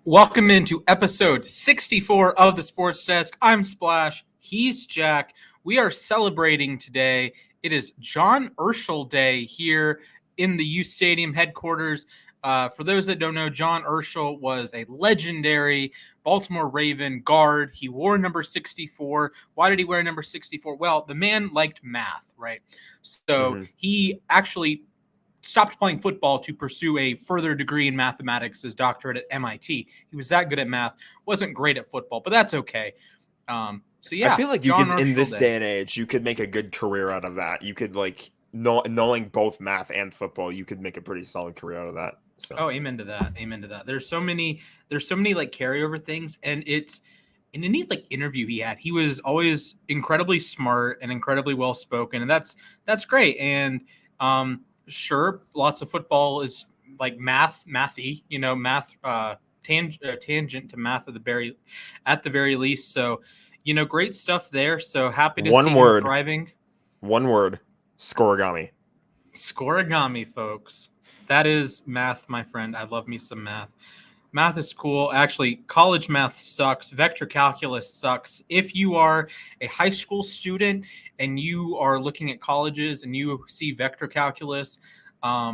Welcome into episode 64 of the Sports Desk. I'm Splash. He's Jack. We are celebrating today. It is John Urschel Day here in the uSTADIUM headquarters. For those that don't know, John Urschel was a legendary Baltimore Raven guard. He wore number 64. Why did he wear number 64? Well, the man liked math, right? So he actually stopped playing football to pursue a further degree in mathematics, his doctorate at MIT. He was that good at math, wasn't great at football, but that's okay. So yeah, I feel like you could, in this day and age, you could make a good career out of that. You could, like, knowing both math and football, you could make a pretty solid career out of that. So. Oh, amen to that. Amen to that. There's so many like carryover things, and it's in any like interview he had, he was always incredibly smart and incredibly well spoken, and that's great. And sure, lots of football is like mathy, math tangent to math at the very least. So, great stuff there. So happy to see him thriving. One word, scorigami. Scorigami, folks. That is math, my friend. I love me some math. Math is cool. Actually, college math sucks. Vector calculus sucks. If you are a high school student and you are looking at colleges and you see vector calculus, I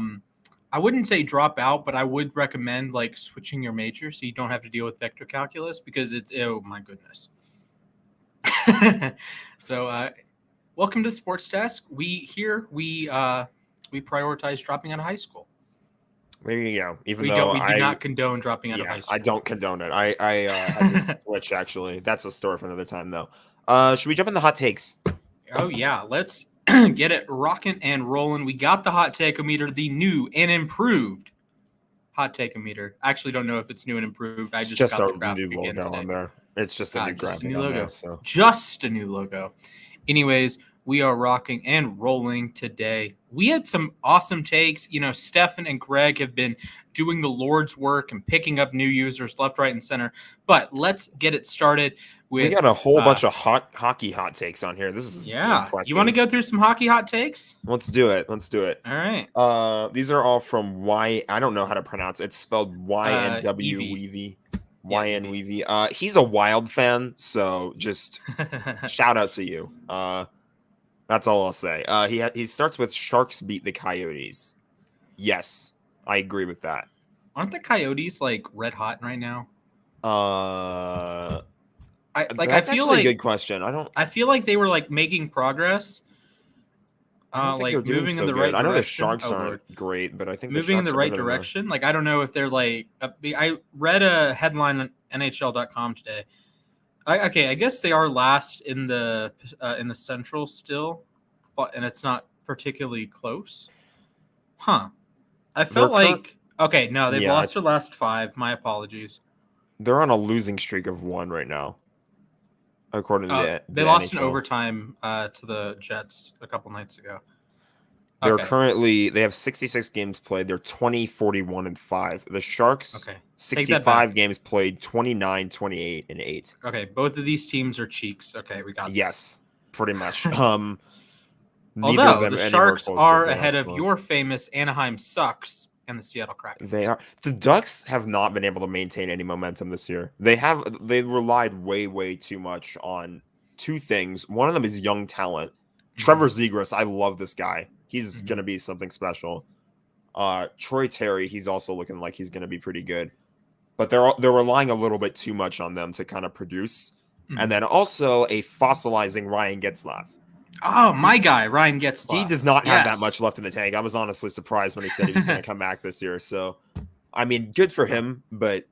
wouldn't say drop out, but I would recommend like switching your major so you don't have to deal with vector calculus because it's, oh my goodness. So welcome to the Sports Desk. We prioritize dropping out of high school. There you go. We do not condone dropping out of high school. I don't condone it. I had to switch, actually. That's a story for another time, though. Should we jump in the hot takes? Oh, yeah. Let's get it rocking and rolling. We got the hot take-o-meter, the new and improved hot take-o-meter. I actually don't know if it's new and improved. I just got the graphic new logo on there. It's just a new graphic on there. So. Just a new logo. Anyways, we are rocking and rolling today. We had some awesome takes. Stefan and Greg have been doing the Lord's work and picking up new users left, right, and center. But let's get it started with. We got a whole bunch of hockey hot takes on here. This is impressive. You want to go through some hockey hot takes? Let's do it. All right. These are all from Y. I don't know how to pronounce it. It's spelled YNWEV. YNWEV. He's a Wild fan, so just shout out to you. That's all I'll say. He starts with Sharks beat the Coyotes. Yes, I agree with that. Aren't the Coyotes like red hot right now? That's actually a good question. I feel like they were like making progress. Like moving in the right direction. I know the Sharks aren't great, but I think moving in the right direction. Like I don't know if they're like. I read a headline on NHL.com today. I guess they are last in the Central still, and it's not particularly close. Huh. I felt like they've lost their last 5. My apologies. They're on a losing streak of 1 right now, according to they lost in overtime to the Jets a couple nights ago. They're they have 66 games played. They're 20-41-5. The Sharks, 65 games played, 29-28-8. Okay, both of these teams are cheeks. Okay, we got that. Yes, pretty much. Although the Sharks are ahead of your famous Anaheim Sucks and the Seattle Kraken. They are. The Ducks have not been able to maintain any momentum this year. They relied way too much on 2 things. One of them is young talent. Trevor Zegras, I love this guy. He's going to be something special. Troy Terry, he's also looking like he's going to be pretty good. But they're relying a little bit too much on them to kind of produce. And then also a fossilizing Ryan Getzlaf. Oh, my guy, Ryan Getzlaf. He does not have that much left in the tank. I was honestly surprised when he said he was going to come back this year. So, I mean, good for him, but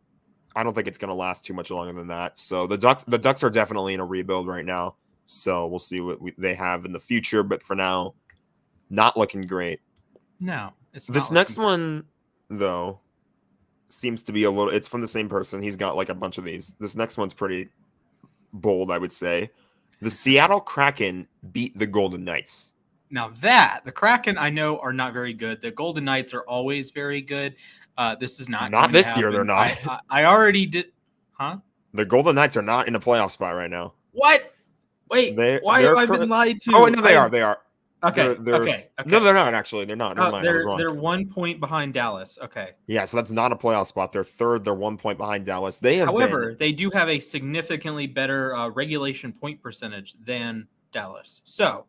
I don't think it's going to last too much longer than that. So the Ducks are definitely in a rebuild right now. So we'll see what they have in the future. But for now, not looking great. No, it's not. This next one, though, seems to be a little. It's from the same person. He's got like a bunch of these. This next one's pretty bold, I would say. The Seattle Kraken beat the Golden Knights. Now the Kraken, I know, are not very good. The Golden Knights are always very good. This is not this year. They're not. I already did. Huh? The Golden Knights are not in a playoff spot right now. What? Wait, why have I been lied to? Oh, no, they are. Okay. They're Okay. no, they're not actually. They're not. Never Oh, mind. I was wrong. they're 1 point behind Dallas. Okay. Yeah, so that's not a playoff spot. They're third. They're 1 point behind Dallas. They have been. However, they do have a significantly better regulation point percentage than Dallas. So,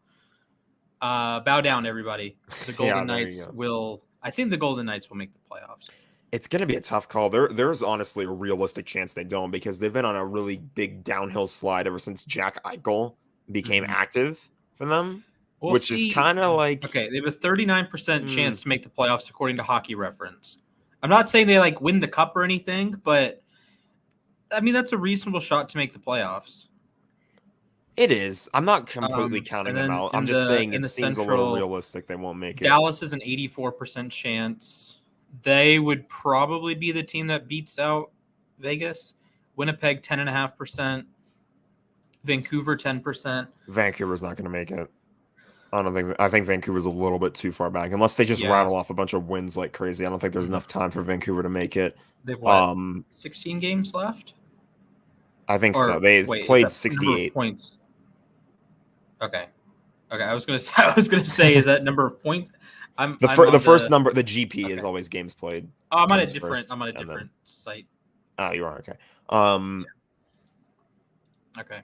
bow down, everybody. The Golden Knights will. I think the Golden Knights will make the playoffs. It's going to be a tough call. There's honestly a realistic chance they don't because they've been on a really big downhill slide ever since Jack Eichel became active for them, which is kind of like... Okay, they have a 39% chance to make the playoffs according to Hockey Reference. I'm not saying they like win the cup or anything, but I mean, that's a reasonable shot to make the playoffs. It is. I'm not completely counting them out. I'm just saying it seems a little realistic they won't make it. Dallas is an 84% chance. They would probably be the team that beats out Vegas. Winnipeg, 10.5%. Vancouver, 10%. Vancouver's not going to make it. I think Vancouver's a little bit too far back. Unless they just rattle off a bunch of wins like crazy. I don't think there's enough time for Vancouver to make it. They've what, 16 games left? I think so. They've played 68 points. Okay. I was gonna say, is that number of points? The first number, the GP is always games played. Oh, I'm on a different site. Oh, you are okay. Okay.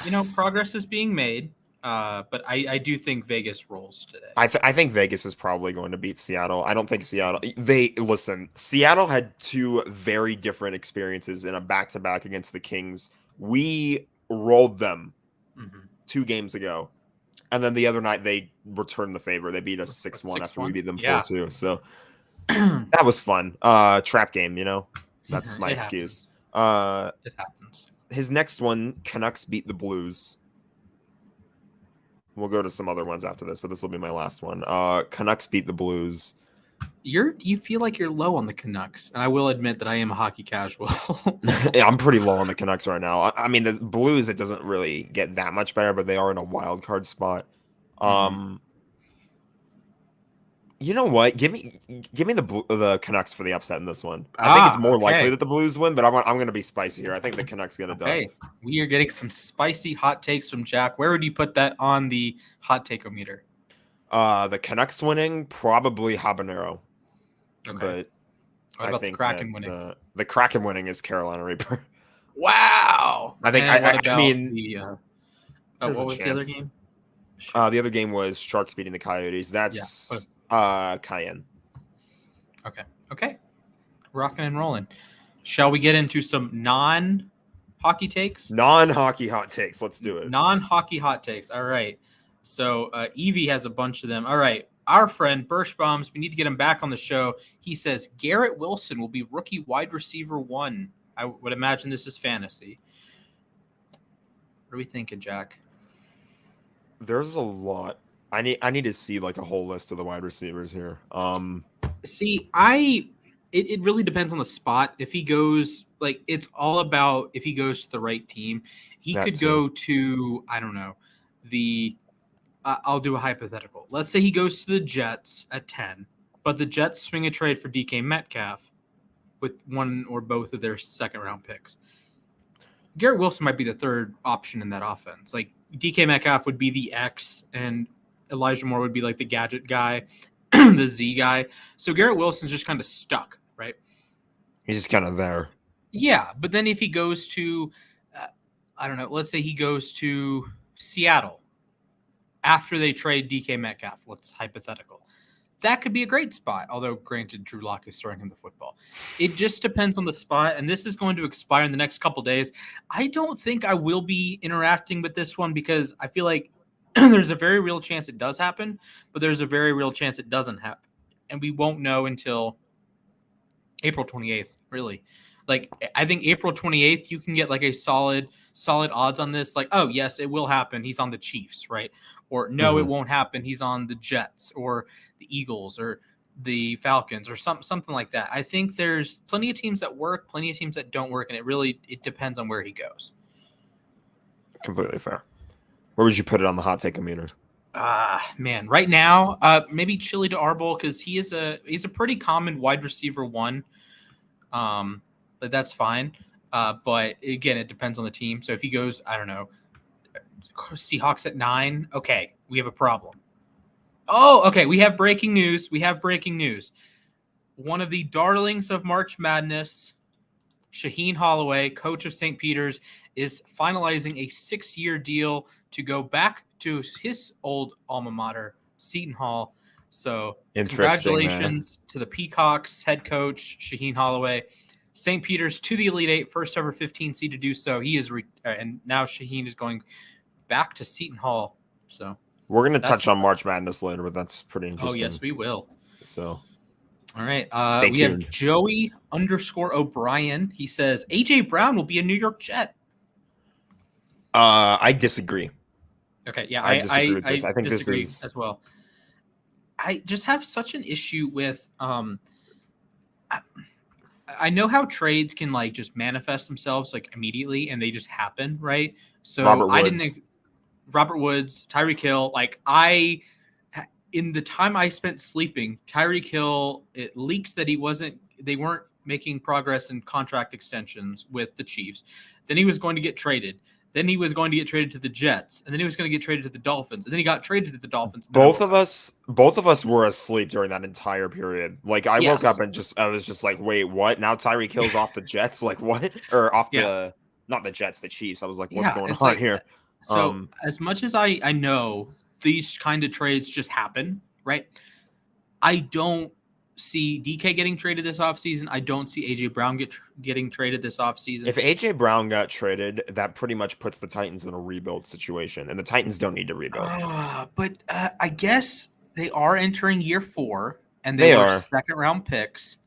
So, progress is being made, but I do think Vegas rolls today. I think Vegas is probably going to beat Seattle. I don't think Seattle. Seattle had two very different experiences in a back-to-back against the Kings. We rolled them 2 games ago. And then the other night, they returned the favor. They beat us 6-1 after we beat them 4-2. So that was fun. Trap game, That's my excuse. It happens. His next one, Canucks beat the Blues. We'll go to some other ones after this, but this will be my last one. Canucks beat the Blues. You feel like you're low on the Canucks, and I will admit that I am a hockey casual. Yeah, I'm pretty low on the Canucks right now. I mean, the Blues, it doesn't really get that much better, but they are in a wild card spot. You know what? Give me the Canucks for the upset in this one. I think it's more likely that the Blues win, but I'm going to be spicy here. I think the Canucks get it done. Okay, we are getting some spicy hot takes from Jack. Where would you put that on the hot take-o-meter? The Canucks winning, probably habanero. Okay. But what about the Kraken winning? The Kraken winning is Carolina Reaper. Wow. I think. I mean, what was the other game? The other game was Sharks beating the Coyotes. That's Cayenne. Okay. Rocking and rolling. Shall we get into some non-hockey takes? Non-hockey hot takes. Let's do it. Non-hockey hot takes. All right. So Evie has a bunch of them. All right. Our friend Birchbombs, we need to get him back on the show. He says Garrett Wilson will be rookie wide receiver 1. I would imagine this is fantasy. What are we thinking, Jack? There's a lot. I need to see like a whole list of the wide receivers here. It really depends on the spot. If he goes, it's all about if he goes to the right team. He could go to, I don't know, I'll do a hypothetical. Let's say he goes to the Jets at 10, but the Jets swing a trade for DK Metcalf with one or both of their second-round picks. Garrett Wilson might be the third option in that offense. Like, DK Metcalf would be the X, and Elijah Moore would be like the gadget guy, the Z guy. So Garrett Wilson's just kind of stuck, right? He's just kind of there. Yeah, but then if he goes to, I don't know, let's say he goes to Seattle after they trade DK Metcalf, let's hypothetical. That could be a great spot, although granted Drew Lock is throwing him the football. It just depends on the spot, and this is going to expire in the next couple days. I don't think I will be interacting with this one because I feel like there's a very real chance it does happen, but there's a very real chance it doesn't happen. And we won't know until April 28th, really. Like, I think April 28th, you can get like a solid odds on this. Like, oh, yes, it will happen. He's on the Chiefs, right? Or no, it won't happen. He's on the Jets or the Eagles or the Falcons or something like that. I think there's plenty of teams that work, plenty of teams that don't work, and it depends on where he goes. Completely fair. Where would you put it on the hot take-o-meter? Man, right now, maybe Chili to Arbol because he's a pretty common wide receiver 1. But that's fine. But again, it depends on the team. So if he goes, I don't know, Seahawks at 9, okay, we have a problem. Oh, okay. We have breaking news. One of the darlings of March Madness, Shaheen Holloway, coach of St. Peter's, is finalizing a 6-year deal to go back to his old alma mater, Seton Hall. So congratulations to the Peacocks head coach, Shaheen Holloway. St. Peter's to the Elite Eight, first ever 15 seed to do so. He is, and now Shaheen is going back to Seton Hall. So we're going to touch on March Madness later, but that's pretty interesting. Oh, yes, we will. So, all right. We have Joey_O'Brien. He says AJ Brown will be a New York Jet. I disagree. Okay. Yeah. I disagree with this. I think disagree this is as well. I just have such an issue with, I know how trades can like just manifest themselves like immediately and they just happen. Right. So Robert Woods, Tyreek Hill, in the time I spent sleeping, Tyreek Hill, it leaked that they weren't making progress in contract extensions with the Chiefs. Then he was going to get traded. Then he was going to get traded to the Jets, and then he was going to get traded to the Dolphins, and then he got traded to the Dolphins. Both of us were asleep during that entire period. Like I woke up and I was just like, wait, what? Now Tyreek Hill's off the Jets? Like what? Or off not the Jets, the Chiefs. I was like, what's going on here? So as much as I know these kind of trades just happen, right? I don't see DK getting traded this offseason. I don't see AJ Brown getting traded this offseason. If AJ Brown got traded, that pretty much puts the Titans in a rebuild situation, and the Titans don't need to rebuild. But I guess they are entering year 4, and they are second-round picks.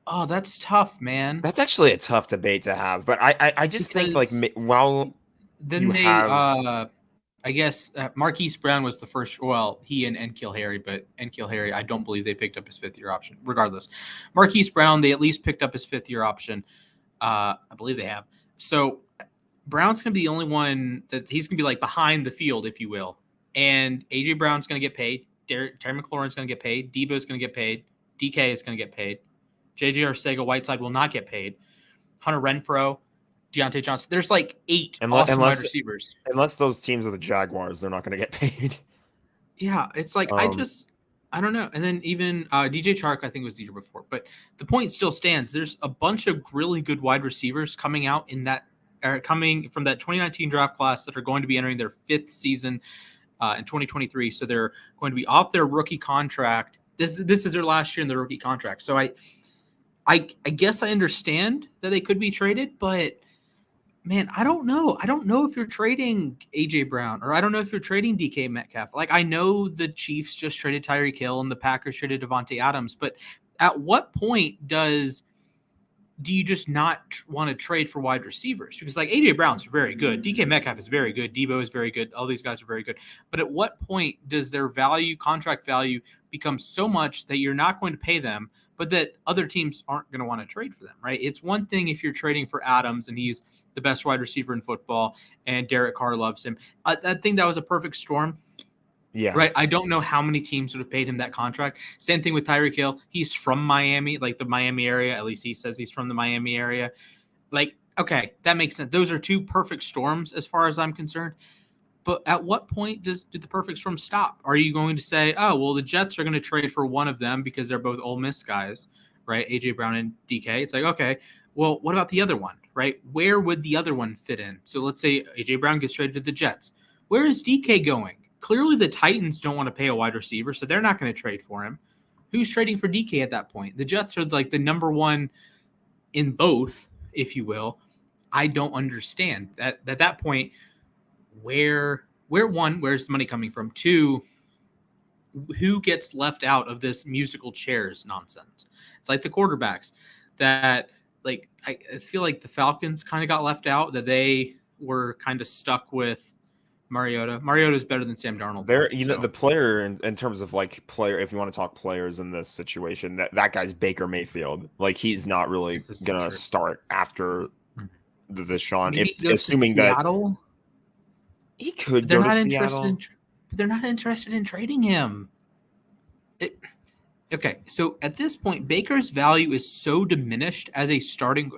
Oh, that's tough, man. That's actually a tough debate to have, but I just think like I guess Marquise Brown was the first. Well, he and N'Keal Harry, but N'Keal Harry, I don't believe they picked up his 5th-year option. Regardless, Marquise Brown, they at least picked up his 5th-year option. I believe they have. So Brown's going to be the only one that he's going to be like behind the field, if you will. And AJ Brown's going to get paid. Terry McLaurin's going to get paid. Debo's going to get paid. DK is going to get paid. JJ Arcega-Whiteside will not get paid. Hunter Renfrow, Deontay Johnson. There's like 8 awesome wide receivers. Unless those teams are the Jaguars, they're not going to get paid. Yeah, it's like I don't know. And then even DJ Chark, I think was the year before. But the point still stands. There's a bunch of really good wide receivers coming out coming from that 2019 draft class that are going to be entering their 5th season in 2023. So they're going to be off their rookie contract. This is their last year in the rookie contract. So I guess I understand that they could be traded, but man, I don't know. I don't know if you're trading AJ Brown, or I don't know if you're trading DK Metcalf. Like, I know the Chiefs just traded Tyreek Hill and the Packers traded Devontae Adams, but at what point do you just not want to trade for wide receivers? Because like AJ Brown's very good, DK Metcalf is very good, Debo is very good, all these guys are very good. But at what point does their contract value become so much that you're not going to pay them, but that other teams aren't going to want to trade for them, right? It's one thing if you're trading for Adams and he's the best wide receiver in football and Derek Carr loves him. I think that was a perfect storm. Yeah. Right. I don't know how many teams would have paid him that contract. Same thing with Tyreek Hill. He's from Miami, like the Miami area. At least he says he's from the Miami area. Like, okay, that makes sense. Those are 2 perfect storms as far as I'm concerned. But at what point did the perfect storm stop? Are you going to say, oh, well, the Jets are going to trade for one of them because they're both Ole Miss guys, right? AJ Brown and DK. It's like, okay, well, what about the other one, right? Where would the other one fit in? So let's say AJ Brown gets traded to the Jets. Where is DK going? Clearly the Titans don't want to pay a wide receiver, so they're not going to trade for him. Who's trading for DK at that point? The Jets are like the number one in both, if you will. I don't understand that at that point. Where's the money coming from? 2, who gets left out of this musical chairs nonsense? It's like the quarterbacks that, like, I feel like the Falcons kind of got left out, that they were kind of stuck with Mariota. Mariota's better than Sam Darnold. The player in terms of like player, if you want to talk players in this situation, that guy's Baker Mayfield. Like, he's not really gonna start after the Deshaun. Assuming that Seattle. He could go to Seattle. But they're not interested in trading him. Okay, so at this point, Baker's value is so diminished as a starting.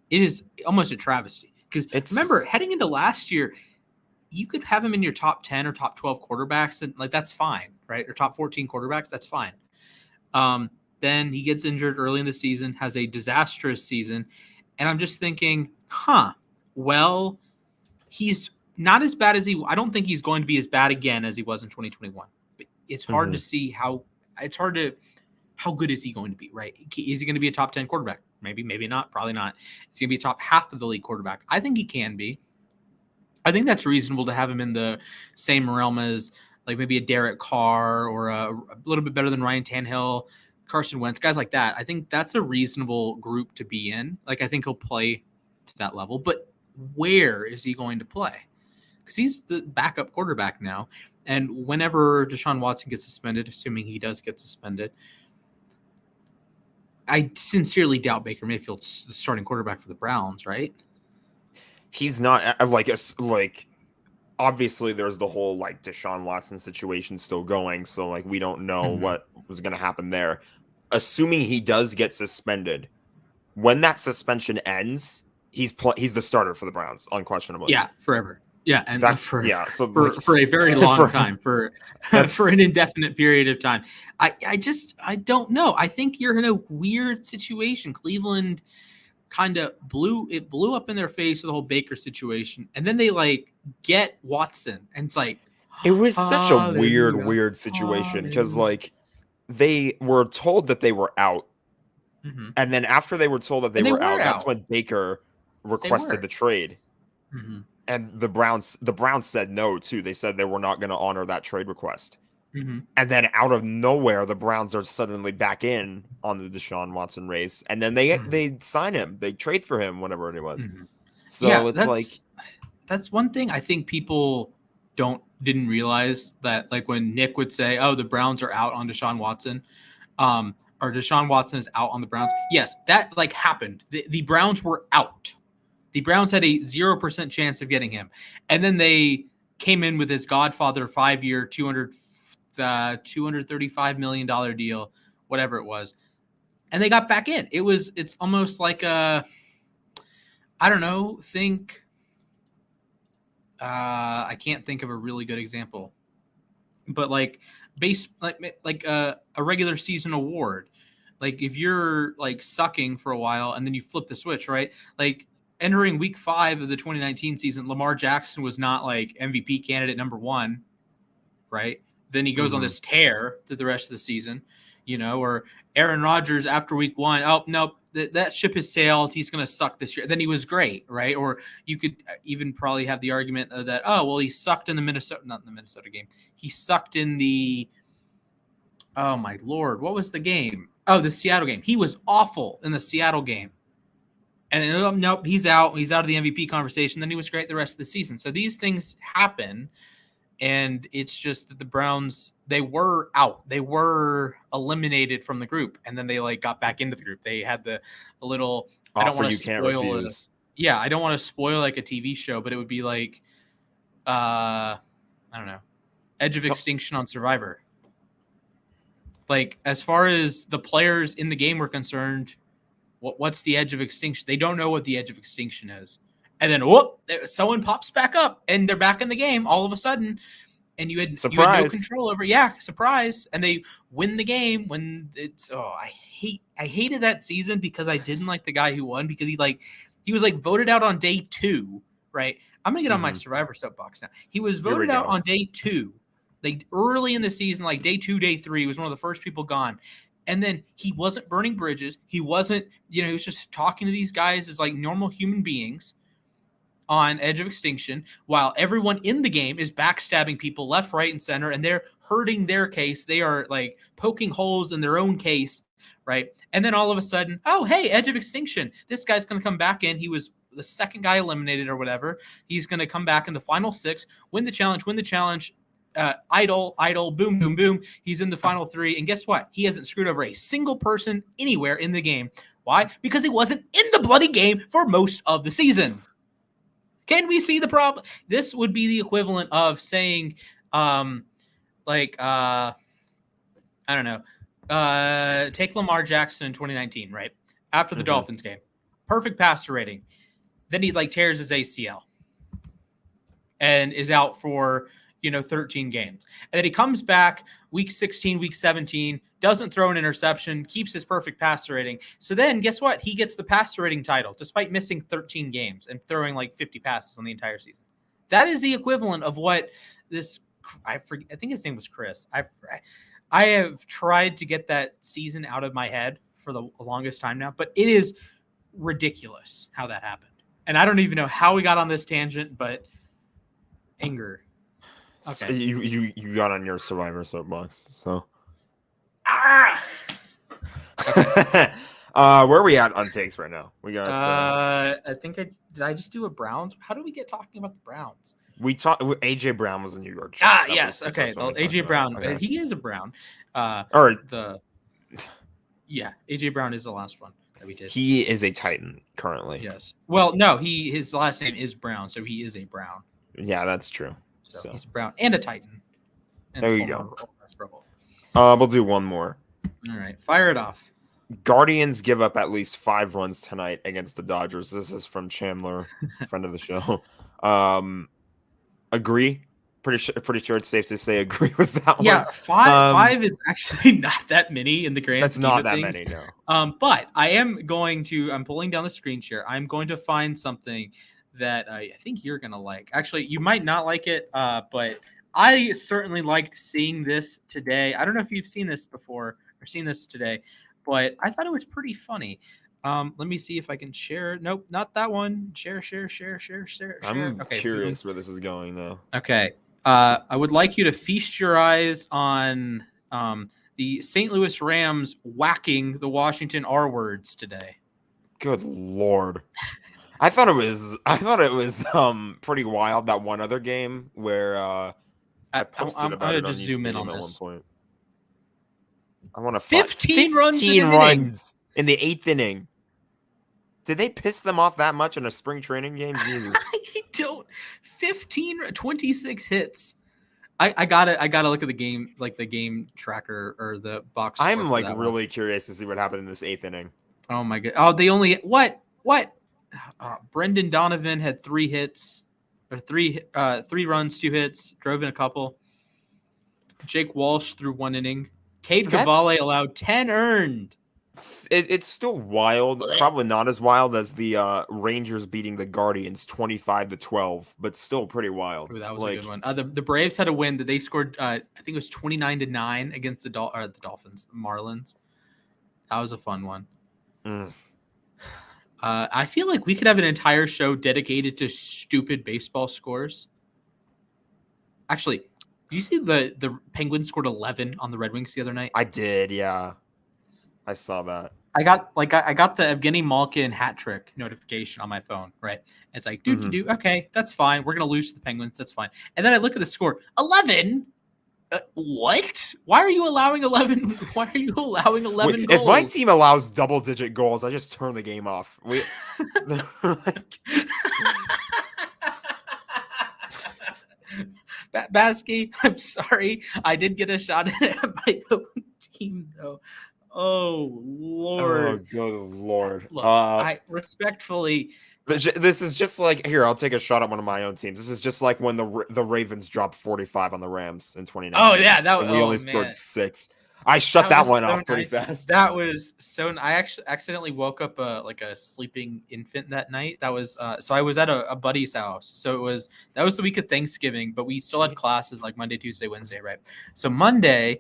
It is almost a travesty. Because remember, heading into last year, you could have him in your top 10 or top 12 quarterbacks, and like that's fine, right? Or top 14 quarterbacks, that's fine. Then he gets injured early in the season, has a disastrous season, and I'm just thinking, well, he's not as bad as I don't think he's going to be as bad again as he was in 2021. But it's hard to see how good is he going to be, right? Is he going to be a top 10 quarterback? Maybe, maybe not, probably not. Is he going to be a top half of the league quarterback? I think he can be. I think that's reasonable to have him in the same realm as like maybe a Derek Carr or a little bit better than Ryan Tannehill, Carson Wentz, guys like that. I think that's a reasonable group to be in. Like, I think he'll play to that level, but where is he going to play? Because he's the backup quarterback now. And whenever Deshaun Watson gets suspended, assuming he does get suspended, I sincerely doubt Baker Mayfield's the starting quarterback for the Browns, right? He's not obviously there's the whole like Deshaun Watson situation still going. So like, we don't know what was going to happen there. Assuming he does get suspended, when that suspension ends, he's the starter for the Browns, unquestionably. Yeah, forever. Yeah, and that's for a very long time, for an indefinite period of time. I don't know. I think you're in a weird situation. Cleveland kind of blew up in their face with the whole Baker situation, and then they like get Watson, and it's like it was such a weird situation because like they were told that they were out, and then after they were told that they were out, that's when Baker requested the trade. And the Browns said no too. They said they were not going to honor that trade request. And then out of nowhere, the Browns are suddenly back in on the Deshaun Watson race, and then they sign him, they trade for him, whatever it was. So yeah, that's one thing I think people didn't realize, that like when Nick would say, "Oh, the Browns are out on Deshaun Watson," or Deshaun Watson is out on the Browns. Yes, that like happened. The Browns were out. The Browns had a 0% chance of getting him, and then they came in with his Godfather 5-year, $235 million deal, whatever it was, and they got back in. It's almost like I don't know. I can't think of a really good example, but like a regular season award. Like if you're like sucking for a while and then you flip the switch, right? Like entering week 5 of the 2019 season, Lamar Jackson was not like MVP candidate number 1, right? Then he goes on this tear through the rest of the season, or Aaron Rodgers after week 1. Oh, no, that ship has sailed. He's going to suck this year. Then he was great, right? Or you could even probably have the argument that, oh, well, he sucked in the not in the Minnesota game. He sucked in the, oh my Lord, what was the game? Oh, the Seattle game. He was awful in the Seattle game. And nope, he's out. He's out of the MVP conversation. Then he was great the rest of the season. So these things happen. And it's just that the Browns, they were out. They were eliminated from the group, and then they like got back into the group. They had a little. I don't want to spoil. I don't want to spoil like a TV show, but it would be like, I don't know, Edge of Extinction on Survivor. Like as far as the players in the game were concerned, what's the Edge of Extinction? They don't know what the Edge of Extinction is. And then, whoop, someone pops back up, and they're back in the game all of a sudden, and you had no control over. Yeah, surprise, and they win the game when it's. Oh, I hated that season because I didn't like the guy who won because he was voted out on day 2, right? I'm gonna get on my Survivor soapbox now. He was voted out on day 2, like early in the season, like day 2, day 3. He was one of the first people gone. And then he wasn't burning bridges. He wasn't, he was just talking to these guys as like normal human beings on Edge of Extinction, while everyone in the game is backstabbing people left, right, and center, and they're hurting their case. They are like poking holes in their own case, right? And then all of a sudden, oh, hey, Edge of Extinction. This guy's going to come back in. He was the second guy eliminated or whatever. He's going to come back in the final 6, win the challenge, idle, boom, boom, boom. He's in the final 3. And guess what? He hasn't screwed over a single person anywhere in the game. Why? Because he wasn't in the bloody game for most of the season. Can we see the problem? This would be the equivalent of saying, I don't know, take Lamar Jackson in 2019, right? After the Dolphins game. Perfect passer rating. Then he tears his ACL. and is out for 13 games. And then he comes back week 16, week 17, doesn't throw an interception, keeps his perfect passer rating. So then guess what? He gets the passer rating title despite missing 13 games and throwing like 50 passes on the entire season. That is the equivalent of what this, I think his name was Chris. I have tried to get that season out of my head for the longest time now, but it is ridiculous how that happened. And I don't even know how we got on this tangent, but anger. Okay. So you got on your Survivor soapbox, so. Okay. Where are we at on takes right now? We got. I think did I just do a Browns? How do we get talking about the Browns? We talked. AJ Brown was a New York. Yes. Okay. AJ Brown. Okay. He is a Brown. AJ Brown is the last one that we did. He is a Titan currently. Yes. Well, no. His last name is Brown, so he is a Brown. Yeah, that's true. So he's a Brown and a Titan. And there you go. Rebel. We'll do one more. All right, fire it off. Guardians give up at least 5 runs tonight against the Dodgers. This is from Chandler, friend of the show. Agree. Pretty sure it's safe to say agree with that one. Yeah, five is actually not that many in the grand. That's not that many, no. But I'm pulling down the screen share. I'm going to find something that I think you're gonna like. Actually, you might not like it, but I certainly liked seeing this today. I don't know if you've seen this before or seen this today, but I thought it was pretty funny. Let me see if I can share. Nope, not that one. Share. I'm okay, curious where this is going, though. Okay. I would like you to feast your eyes on the St. Louis Rams whacking the Washington R words today. Good Lord. I thought it was pretty wild, that one other game where I posted about it on just zoom in on at this. one point. I want to 15 runs in the 8th inning. Did they piss them off that much in a spring training game? Jesus. I don't. 26 hits. I gotta look at the game, like the game tracker or the box. I'm like really curious to see what happened in this 8th inning. Oh my god! Oh, they only what? Brendan Donovan had 3 hits, or 3 runs, 2 hits, drove in a couple. Jake Walsh threw 1 inning. Cade Cavalli allowed 10 earned. It's still wild. Probably not as wild as the Rangers beating the Guardians 25-12, but still pretty wild. Ooh, that was a good one. The Braves had a win that they scored. I think it was 29-9 against the Dolphins, the Marlins. That was a fun one. I feel like we could have an entire show dedicated to stupid baseball scores. Actually, do you see the Penguins scored 11 on the Red Wings the other night? I did, yeah. I saw that. I got the Evgeny Malkin hat trick notification on my phone, right? It's like, okay, that's fine. We're gonna lose to the Penguins, that's fine. And then I look at the score, 11. What? Why are you allowing 11? Why are you allowing 11 goals? If my team allows double-digit goals, I just turn the game off. Baskey, I'm sorry. I did get a shot at my own team, though. Oh, Lord. Oh, good Lord. Look, I respectfully... This is just like... Here, I'll take a shot at one of my own teams. This is just like when the Ravens dropped 45 on the Rams in 2019. Oh, yeah. We only scored 6. I shut that one off pretty fast. That was so... I actually accidentally woke up like a sleeping infant that night. That was... so I was at a buddy's house. So that was the week of Thanksgiving, but we still had classes like Monday, Tuesday, Wednesday, right? So Monday...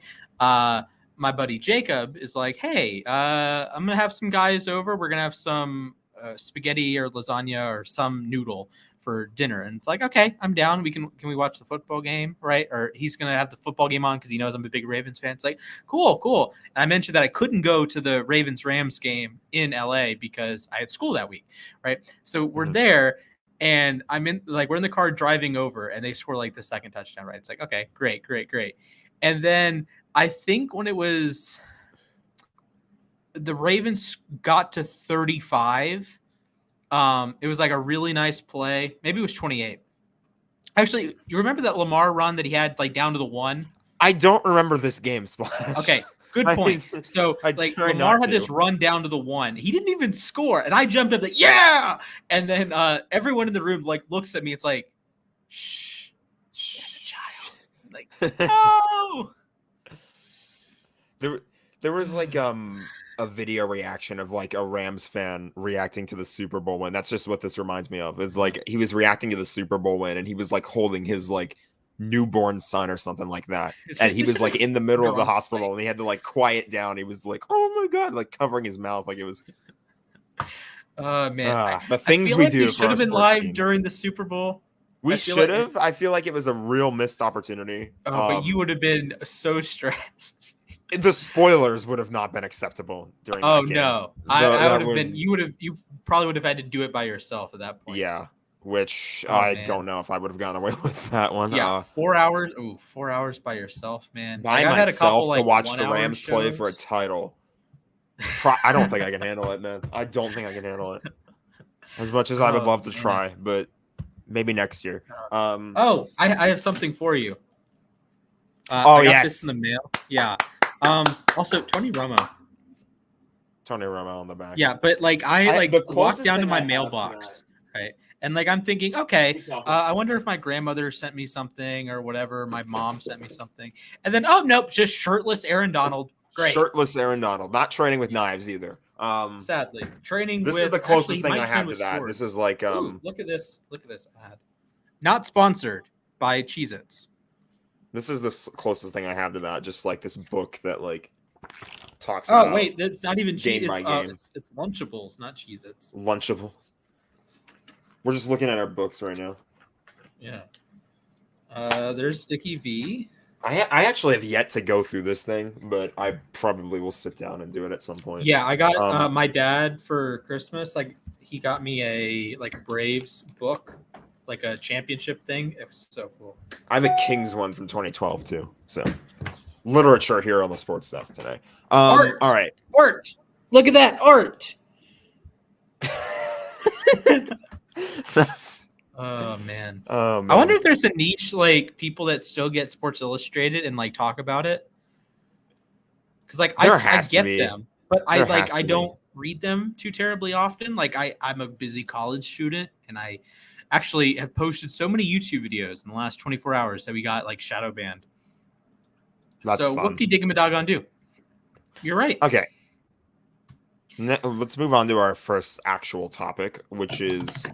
my buddy Jacob is like, hey, I'm going to have some guys over. We're going to have some spaghetti or lasagna or some noodle for dinner. And it's like, okay, I'm down. Can we watch the football game, right? Or he's going to have the football game on because he knows I'm a big Ravens fan. It's like, cool. And I mentioned that I couldn't go to the Ravens-Rams game in LA because I had school that week, right? So we're there. And we're in the car driving over and they score like the second touchdown, right? It's like, okay, great. And then I think when it was the Ravens got to 35, it was like a really nice play. Maybe it was 28. Actually, you remember that Lamar run that he had like down to the 1? I don't remember this game, Splash. Okay, good point. So Lamar had this run down to the 1. He didn't even score. And I jumped up like, yeah! And then everyone in the room like looks at me. It's like, Shh. There's a child. Like, no. There was like a video reaction of like a Rams fan reacting to the Super Bowl win. That's just what this reminds me of. It's like he was reacting to the Super Bowl win and he was like holding his like newborn son or something like that. And he was like in the middle of the hospital and he had to like quiet down. He was like, "Oh my God," like covering his mouth like it was man. the things we do. We should have been live during the Super Bowl. We should have. I feel like it was a real missed opportunity. But you would have been so stressed. The spoilers would have not been acceptable during that game. No. I would have been. You probably would have had to do it by yourself at that point. Yeah, which I don't know if I would have gone away with that one. Yeah, 4 hours. Ooh, 4 hours by yourself, man. By myself had a couple, to watch the Rams play for a title. I don't think I can handle it, man. I don't think I can handle it. As much as I would love to try, but maybe next year. I have something for you. I got this in the mail. Yeah. Also, Tony Romo on the back. Yeah, but like I walked down to my mailbox, right? And like I'm thinking, okay, I wonder if my grandmother sent me something or whatever. My mom sent me something, and then nope, just shirtless Aaron Donald. Great. Shirtless Aaron Donald, not training with knives either. Sadly, training. This is the closest thing I have to that. Swords. This is like look at this ad. Not sponsored by Cheez-Its. This is the closest thing I have to that. Just like this book that like talks about. Oh wait, that's not even Cheez-Its. It's Lunchables, not Cheez-Its. Lunchables. We're just looking at our books right now. Yeah. There's Dickie V. I actually have yet to go through this thing, but I probably will sit down and do it at some point. Yeah, I got my dad for Christmas. Like he got me a Braves book, like a championship thing. It was so cool. I have a Kings one from 2012 too. So literature here on the sports desk today. Art. All right. Art. Look at that art. That's. Oh man. Man. I wonder if there's a niche like people that still get Sports Illustrated and like talk about it. Because like I get them, but I don't read them too terribly often. Like I'm a busy college student and I actually have posted so many YouTube videos in the last 24 hours that we got like shadow banned. That's so fun. what could you doggone do? You're right. Okay. Let's move on to our first actual topic, which is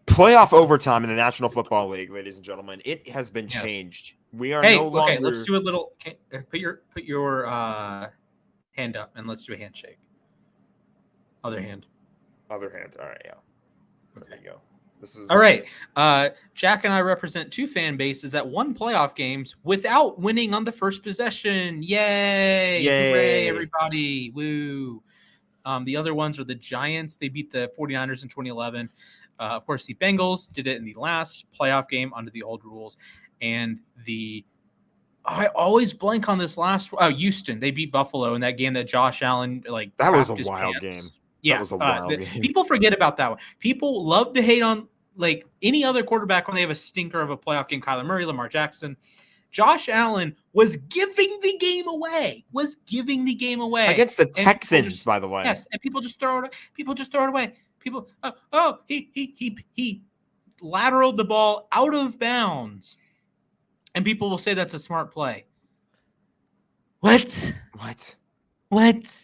playoff overtime in the National Football League, ladies and gentlemen. It has been changed. We are no longer. Okay, let's do a little. Put your hand up and let's do a handshake. Other hand. All right, yeah. Okay. There you go. This is all right. Jack and I represent two fan bases that won playoff games without winning on the first possession. Yay! Hooray, everybody! Woo! The other ones are the Giants. They beat the 49ers in 2011. Of course, the Bengals did it in the last playoff game under the old rules. And I always blank on this last. Houston. They beat Buffalo in that game that Josh Allen that was a wild game. Yeah, that was a wild game. People forget about that one. People love to hate on like any other quarterback when they have a stinker of a playoff game. Kyler Murray, Lamar Jackson. Josh Allen was giving the game away. Against the Texans, by the way. Yes, and people just throw it away. People, he lateraled the ball out of bounds. And people will say that's a smart play. What?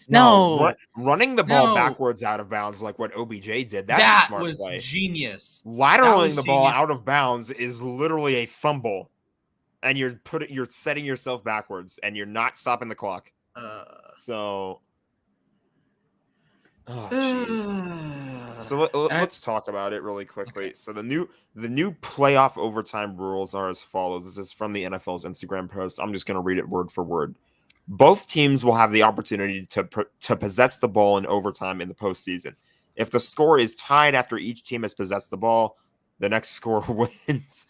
No. Running the ball backwards out of bounds like what OBJ did, that's that a smart was play. Genius. Lateraling the ball out of bounds is literally a fumble. And you're setting yourself backwards and you're not stopping the clock. So let's talk about it really quickly. Okay. So the new playoff overtime rules are as follows. This is from the NFL's Instagram post. I'm just going to read it word for word. Both teams will have the opportunity to possess the ball in overtime in the postseason. If the score is tied after each team has possessed the ball, the next score wins.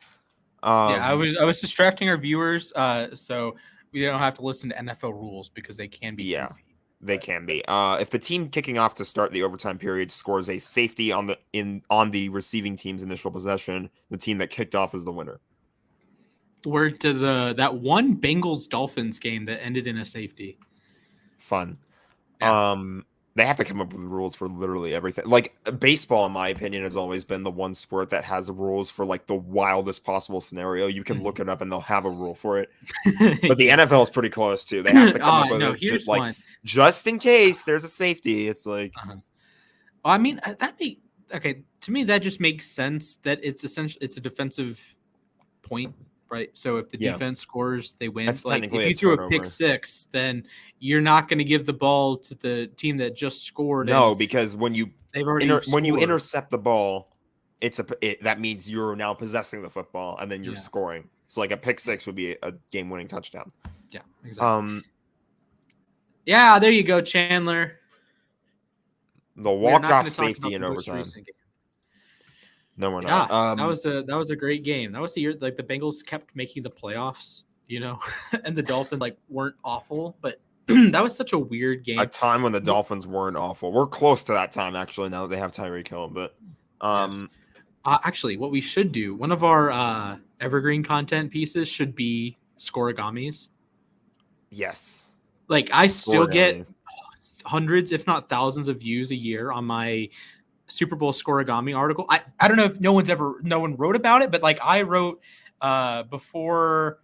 I was distracting our viewers, so we don't have to listen to NFL rules because they can be. Yeah, goofy. They can be. If the team kicking off to start the overtime period scores a safety on the receiving team's initial possession, the team that kicked off is the winner. We're to that one Bengals Dolphins game that ended in a safety. Fun. Yeah. They have to come up with rules for literally everything. Like baseball, in my opinion, has always been the one sport that has rules for like the wildest possible scenario. You can look it up and they'll have a rule for it. But the NFL is pretty close too. They have to come up with No, it here's just like one. just in case there's a safety. It's like Well, I mean, okay. To me, that just makes sense that it's essentially it's a defensive point, right? So if the defense scores, they win. That's Like if technically you a threw a turnover. pick six, then you're not going to give the ball to the team that just scored. No, because when you they've intercept the ball, that means you're now possessing the football and then you're scoring. So like a pick six would be a game-winning touchdown. Yeah, exactly. Yeah, there you go, Chandler. The walk-off safety in overtime. No, we're not. That was a great game. That was the year like the Bengals kept making the playoffs, and the Dolphins like weren't awful, but that was such a weird game. A time when the Dolphins weren't awful. We're close to that time actually now that they have Tyreek Hill, but yes. Actually, what we should do, one of our evergreen content pieces should be scorigamis. Yes. Like I still get hundreds, if not thousands of views a year on my Super Bowl scorigami article. I don't know if no one wrote about it, but like I wrote before,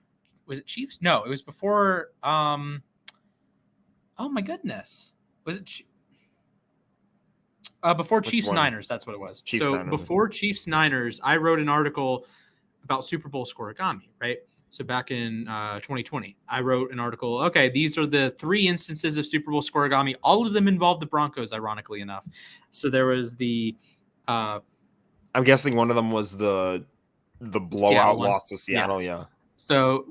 was it Chiefs? No, it was before oh my goodness. Was it before Chiefs Niners? That's what it was. Before Chiefs Niners, I wrote an article about Super Bowl scorigami, right? So back in 2020, I wrote an article. Okay, these are the 3 instances of Super Bowl scorigami. All of them involved the Broncos, ironically enough. So there was the. I'm guessing one of them was the blowout loss to Seattle. Yeah. So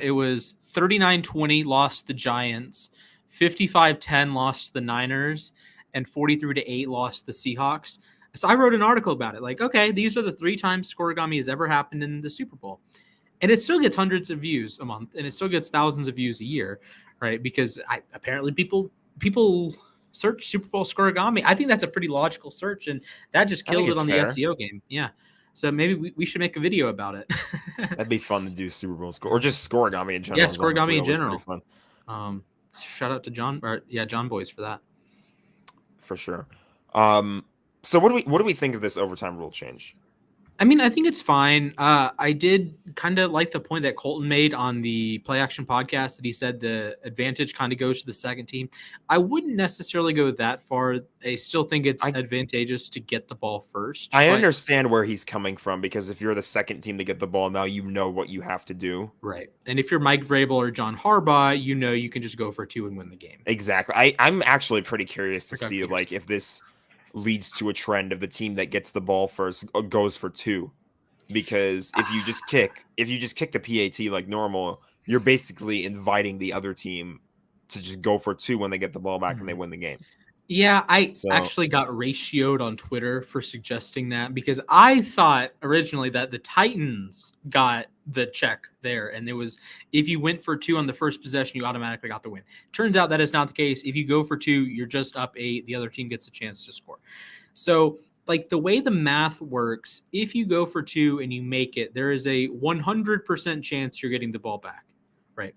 it was 39-20 lost the Giants, 55-10 lost the Niners, and 43-8 lost the Seahawks. So I wrote an article about it. Like, okay, these are the 3 times scorigami has ever happened in the Super Bowl. And it still gets hundreds of views a month, and it still gets thousands of views a year, right? Because apparently people search Super Bowl scorigami. I think that's a pretty logical search, and that just kills it on the SEO game. Yeah. So maybe we should make a video about it. That'd be fun to do Super Bowl or just scorigami in general. Yeah, scorigami in general. Fun. Shout out to John Boys for that. For sure. So what do we think of this overtime rule change? I mean, I think it's fine. I did kind of like the point that Colton made on the Play Action podcast that he said the advantage kind of goes to the second team. I wouldn't necessarily go that far. I still think it's advantageous to get the ball first. I understand where he's coming from because if you're the second team to get the ball, now you know what you have to do. Right. And if you're Mike Vrabel or John Harbaugh, you can just go for 2 and win the game. Exactly. I'm actually pretty curious to see like if this leads to a trend of the team that gets the ball first goes for 2, because if you just kick the PAT like normal, you're basically inviting the other team to just go for 2 when they get the ball back and they win the game. Yeah, I actually got ratioed on Twitter for suggesting that because I thought originally that the Titans got the check there, and it was if you went for 2 on the first possession, you automatically got the win. Turns out that is not the case. If you go for 2, you're just up 8. The other team gets a chance to score. So, like the way the math works, if you go for 2 and you make it, there is a 100% chance you're getting the ball back, right?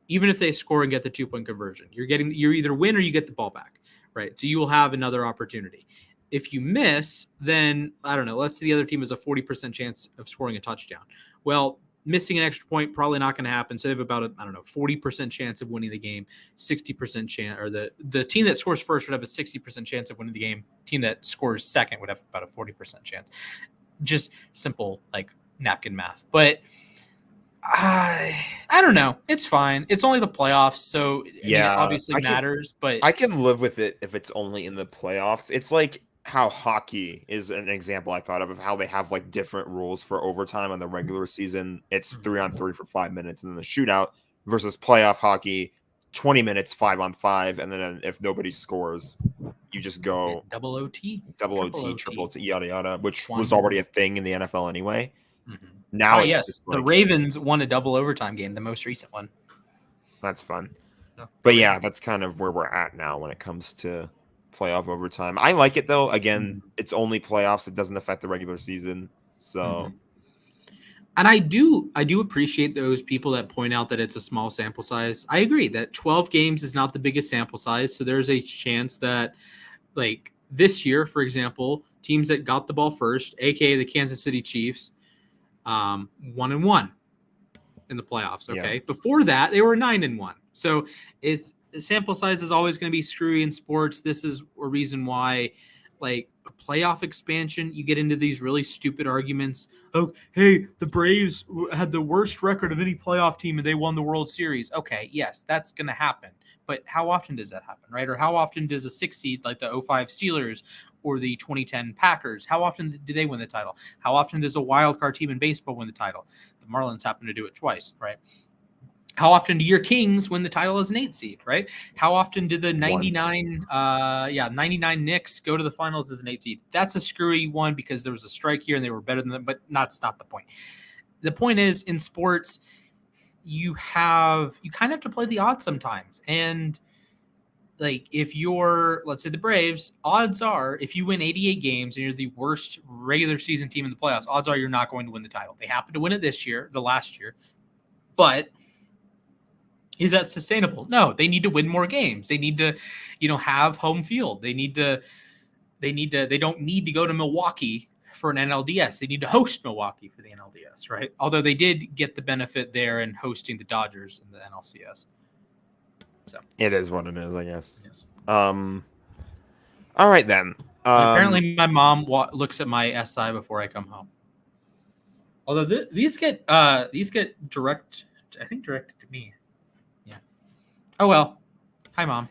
Even if they score and get the 2-point conversion, you're either win or you get the ball back. Right. So you will have another opportunity. If you miss, then I don't know. Let's say the other team has a 40% chance of scoring a touchdown. Well, missing an extra point, probably not going to happen. So they have about 40% chance of winning the game, 60% chance, or the team that scores first would have a 60% chance of winning the game. Team that scores second would have about a 40% chance. Just simple like napkin math. But I don't know. It's fine. It's only the playoffs, so it obviously matters. But I can live with it if it's only in the playoffs. It's like how hockey is an example I thought of how they have like different rules for overtime on the regular season. It's 3-on-3 for 5 minutes, and then the shootout versus playoff hockey, 20 minutes, 5-on-5, and then if nobody scores, you just go double OT, triple OT, yada yada, which was already a thing in the NFL anyway. Mm-hmm. Now, the Ravens won a double overtime game, the most recent one. That's fun. But yeah, that's kind of where we're at now when it comes to playoff overtime. I like it though. Again, it's only playoffs. It doesn't affect the regular season. So And I do appreciate those people that point out that it's a small sample size. I agree that 12 games is not the biggest sample size, so there's a chance that, like this year, for example, teams that got the ball first, aka the Kansas City Chiefs, 1-1 in the playoffs. Okay, before that they were 9-1. So it's the sample size is always going to be screwy in sports. This is a reason why, like a playoff expansion, you get into these really stupid arguments. Oh, hey, the Braves had the worst record of any playoff team and they won the World Series. Okay, yes, that's going to happen. But how often does that happen, right? Or how often does a 6 seed like the '05 Steelers or the 2010 Packers, how often do they win the title? How often does a wild card team in baseball win the title? The Marlins happen to do it twice, right? How often do your Kings win the title as an 8 seed, right? How often do the 99 Knicks go to the finals as an 8 seed? That's a screwy one because there was a strike here and they were better than them, but that's not the point. The point is, in sports, you kind of have to play the odds sometimes. And like if you're, let's say the Braves, odds are if you win 88 games and you're the worst regular season team in the playoffs, odds are you're not going to win the title. They happen to win it this year, the last year, but is that sustainable? No, they need to win more games. They need to, have home field. They don't need to go to Milwaukee for an NLDS. They need to host Milwaukee for the NLDS, right? Although they did get the benefit there in hosting the Dodgers in the NLCS. So it is what it is, I guess. Yes. All right then. Apparently, my mom looks at my SI before I come home. Although these get direct, I think directed to me. Yeah. Oh well. Hi, Mom.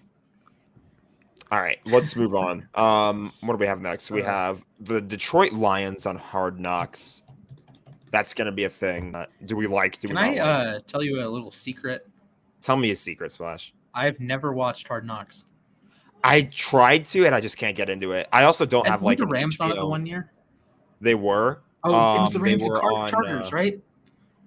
All right, let's move on. What do we have next? We have the Detroit Lions on Hard Knocks. That's going to be a thing. Do we like? Can I tell you a little secret? Tell me a secret, Splash. I've never watched Hard Knocks. I tried to, and I just can't get into it. I also don't have like the Rams on it the one year. They were. Oh, it was the Rams and Chargers, right?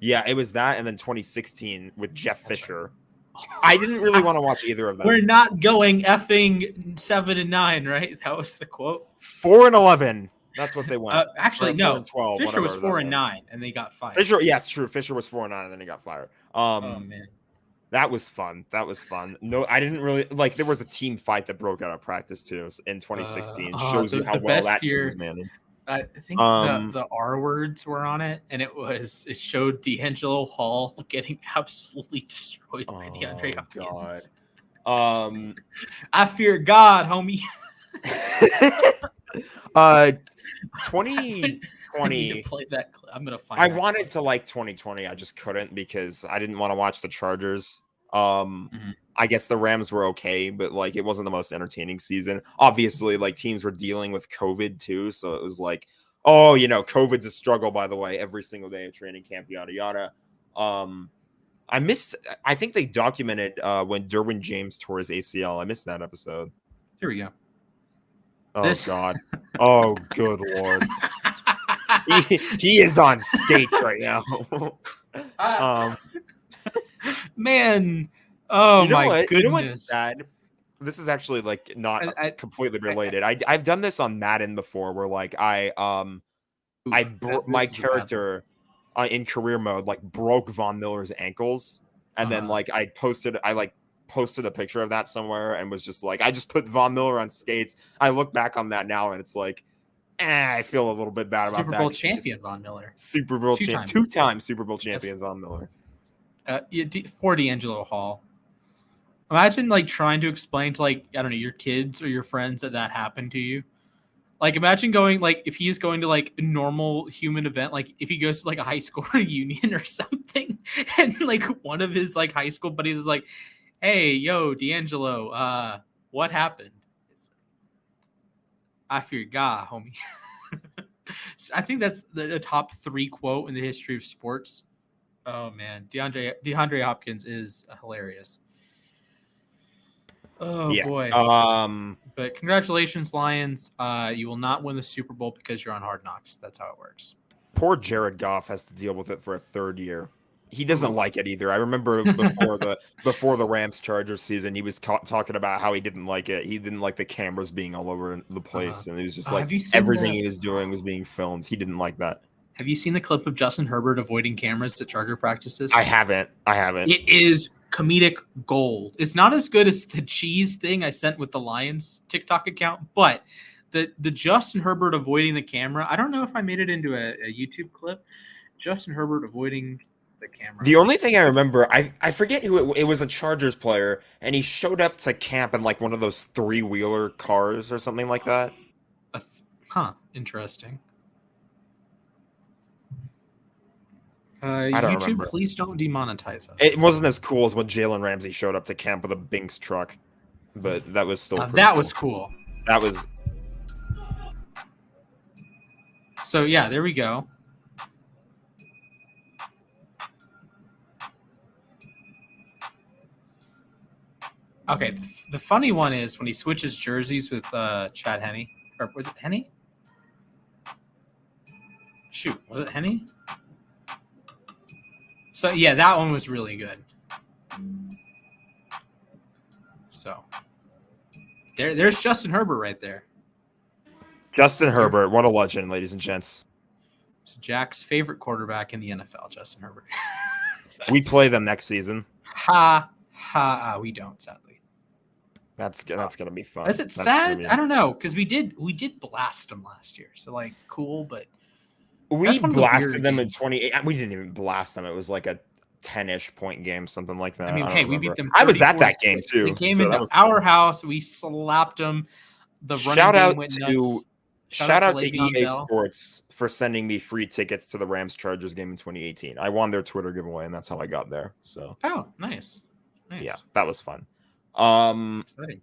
Yeah, it was that, and then 2016 with Jeff Fisher. Right. I didn't really want to watch either of them. We're not going effing 7-9, right? That was the quote. 4-11. That's what they went. Actually, no. 4-12, Fisher was 4-9, and they got fired. Fisher, yes, true. Fisher was 4-9, and then he got fired. Oh man. That was fun. No, I didn't really like. There was a team fight that broke out of practice too in 2016. Shows you how well that team was managed. I think the R words were on it, and it showed D'Angelo Hall getting absolutely destroyed by DeAndre Hopkins. God. I fear God, homie. 2020. I need to play that clip. I'm gonna find. I wanted to like 2020. I just couldn't because I didn't want to watch the Chargers. I guess the Rams were okay, but like it wasn't the most entertaining season. Obviously, like teams were dealing with COVID too, so it was like, oh, COVID's a struggle. By the way, every single day of training camp, yada yada. I think they documented when Derwin James tore his ACL. I missed that episode. Here we go. Oh God. Oh good Lord. He is on skates right now. Man. Oh my goodness. You know what's sad? This is actually like not completely related. I've done this on Madden before where like my character in career mode like broke Von Miller's ankles, and then like I posted a picture of that somewhere and was just like, I just put Von Miller on skates. I look back on that now and it's like, I feel a little bit bad about that. Super Bowl champion Von Miller. Super Bowl champion. Two-time Super Bowl champion Von Miller. For D'Angelo Hall. Imagine like trying to explain to like, I don't know, your kids or your friends that happened to you. Like imagine going like if he's going to like a normal human event, like if he goes to like a high school reunion or something, and like one of his like high school buddies is like, hey, yo, D'Angelo, what happened? I fear God, homie. I think that's the top 3 quote in the history of sports. Oh man, DeAndre Hopkins is hilarious. Oh yeah. Boy. But congratulations, Lions. You will not win the Super Bowl because you're on Hard Knocks. That's how it works. Poor Jared Goff has to deal with it for a 3rd year. He doesn't like it either. I remember before the Rams Chargers season, he was talking about how he didn't like it. He didn't like the cameras being all over the place, and he was just like everything he was doing was being filmed. He didn't like that. Have you seen the clip of Justin Herbert avoiding cameras at Charger practices? I haven't. It is comedic gold. It's not as good as the cheese thing I sent with the Lions TikTok account, but the Justin Herbert avoiding the camera, I don't know if I made it into a YouTube clip. Justin Herbert avoiding the camera. The only thing I remember, I forget who it was, a Chargers player, and he showed up to camp in like one of those 3-wheeler cars or something like that. Interesting. I don't YouTube, remember. please don't demonetize us. It wasn't as cool as when Jalen Ramsey showed up to camp with a Binks truck, but that was still was cool. That was. So yeah, there we go. Okay, the funny one is when he switches jerseys with Chad Henne, or was it Henne? Shoot, was it Henne? So yeah, that one was really good. So there's Justin Herbert right there. Justin Herbert, what a legend, ladies and gents. So Jack's favorite quarterback in the NFL, Justin Herbert. We play them next season. We don't, sadly. That's gonna be fun. Is it sad? I don't know, because we did blast them last year. So like cool, but we blasted them in 28. We didn't even blast them. It was like a 10-ish point game, something like that. I mean, hey, we beat them. I was at that game too. They came into our house. We slapped them. The shout out to EA Bell. Sports for sending me free tickets to the Rams Chargers game in 2018. I won their Twitter giveaway, and that's how I got there. So nice. Yeah, that was fun. Exciting.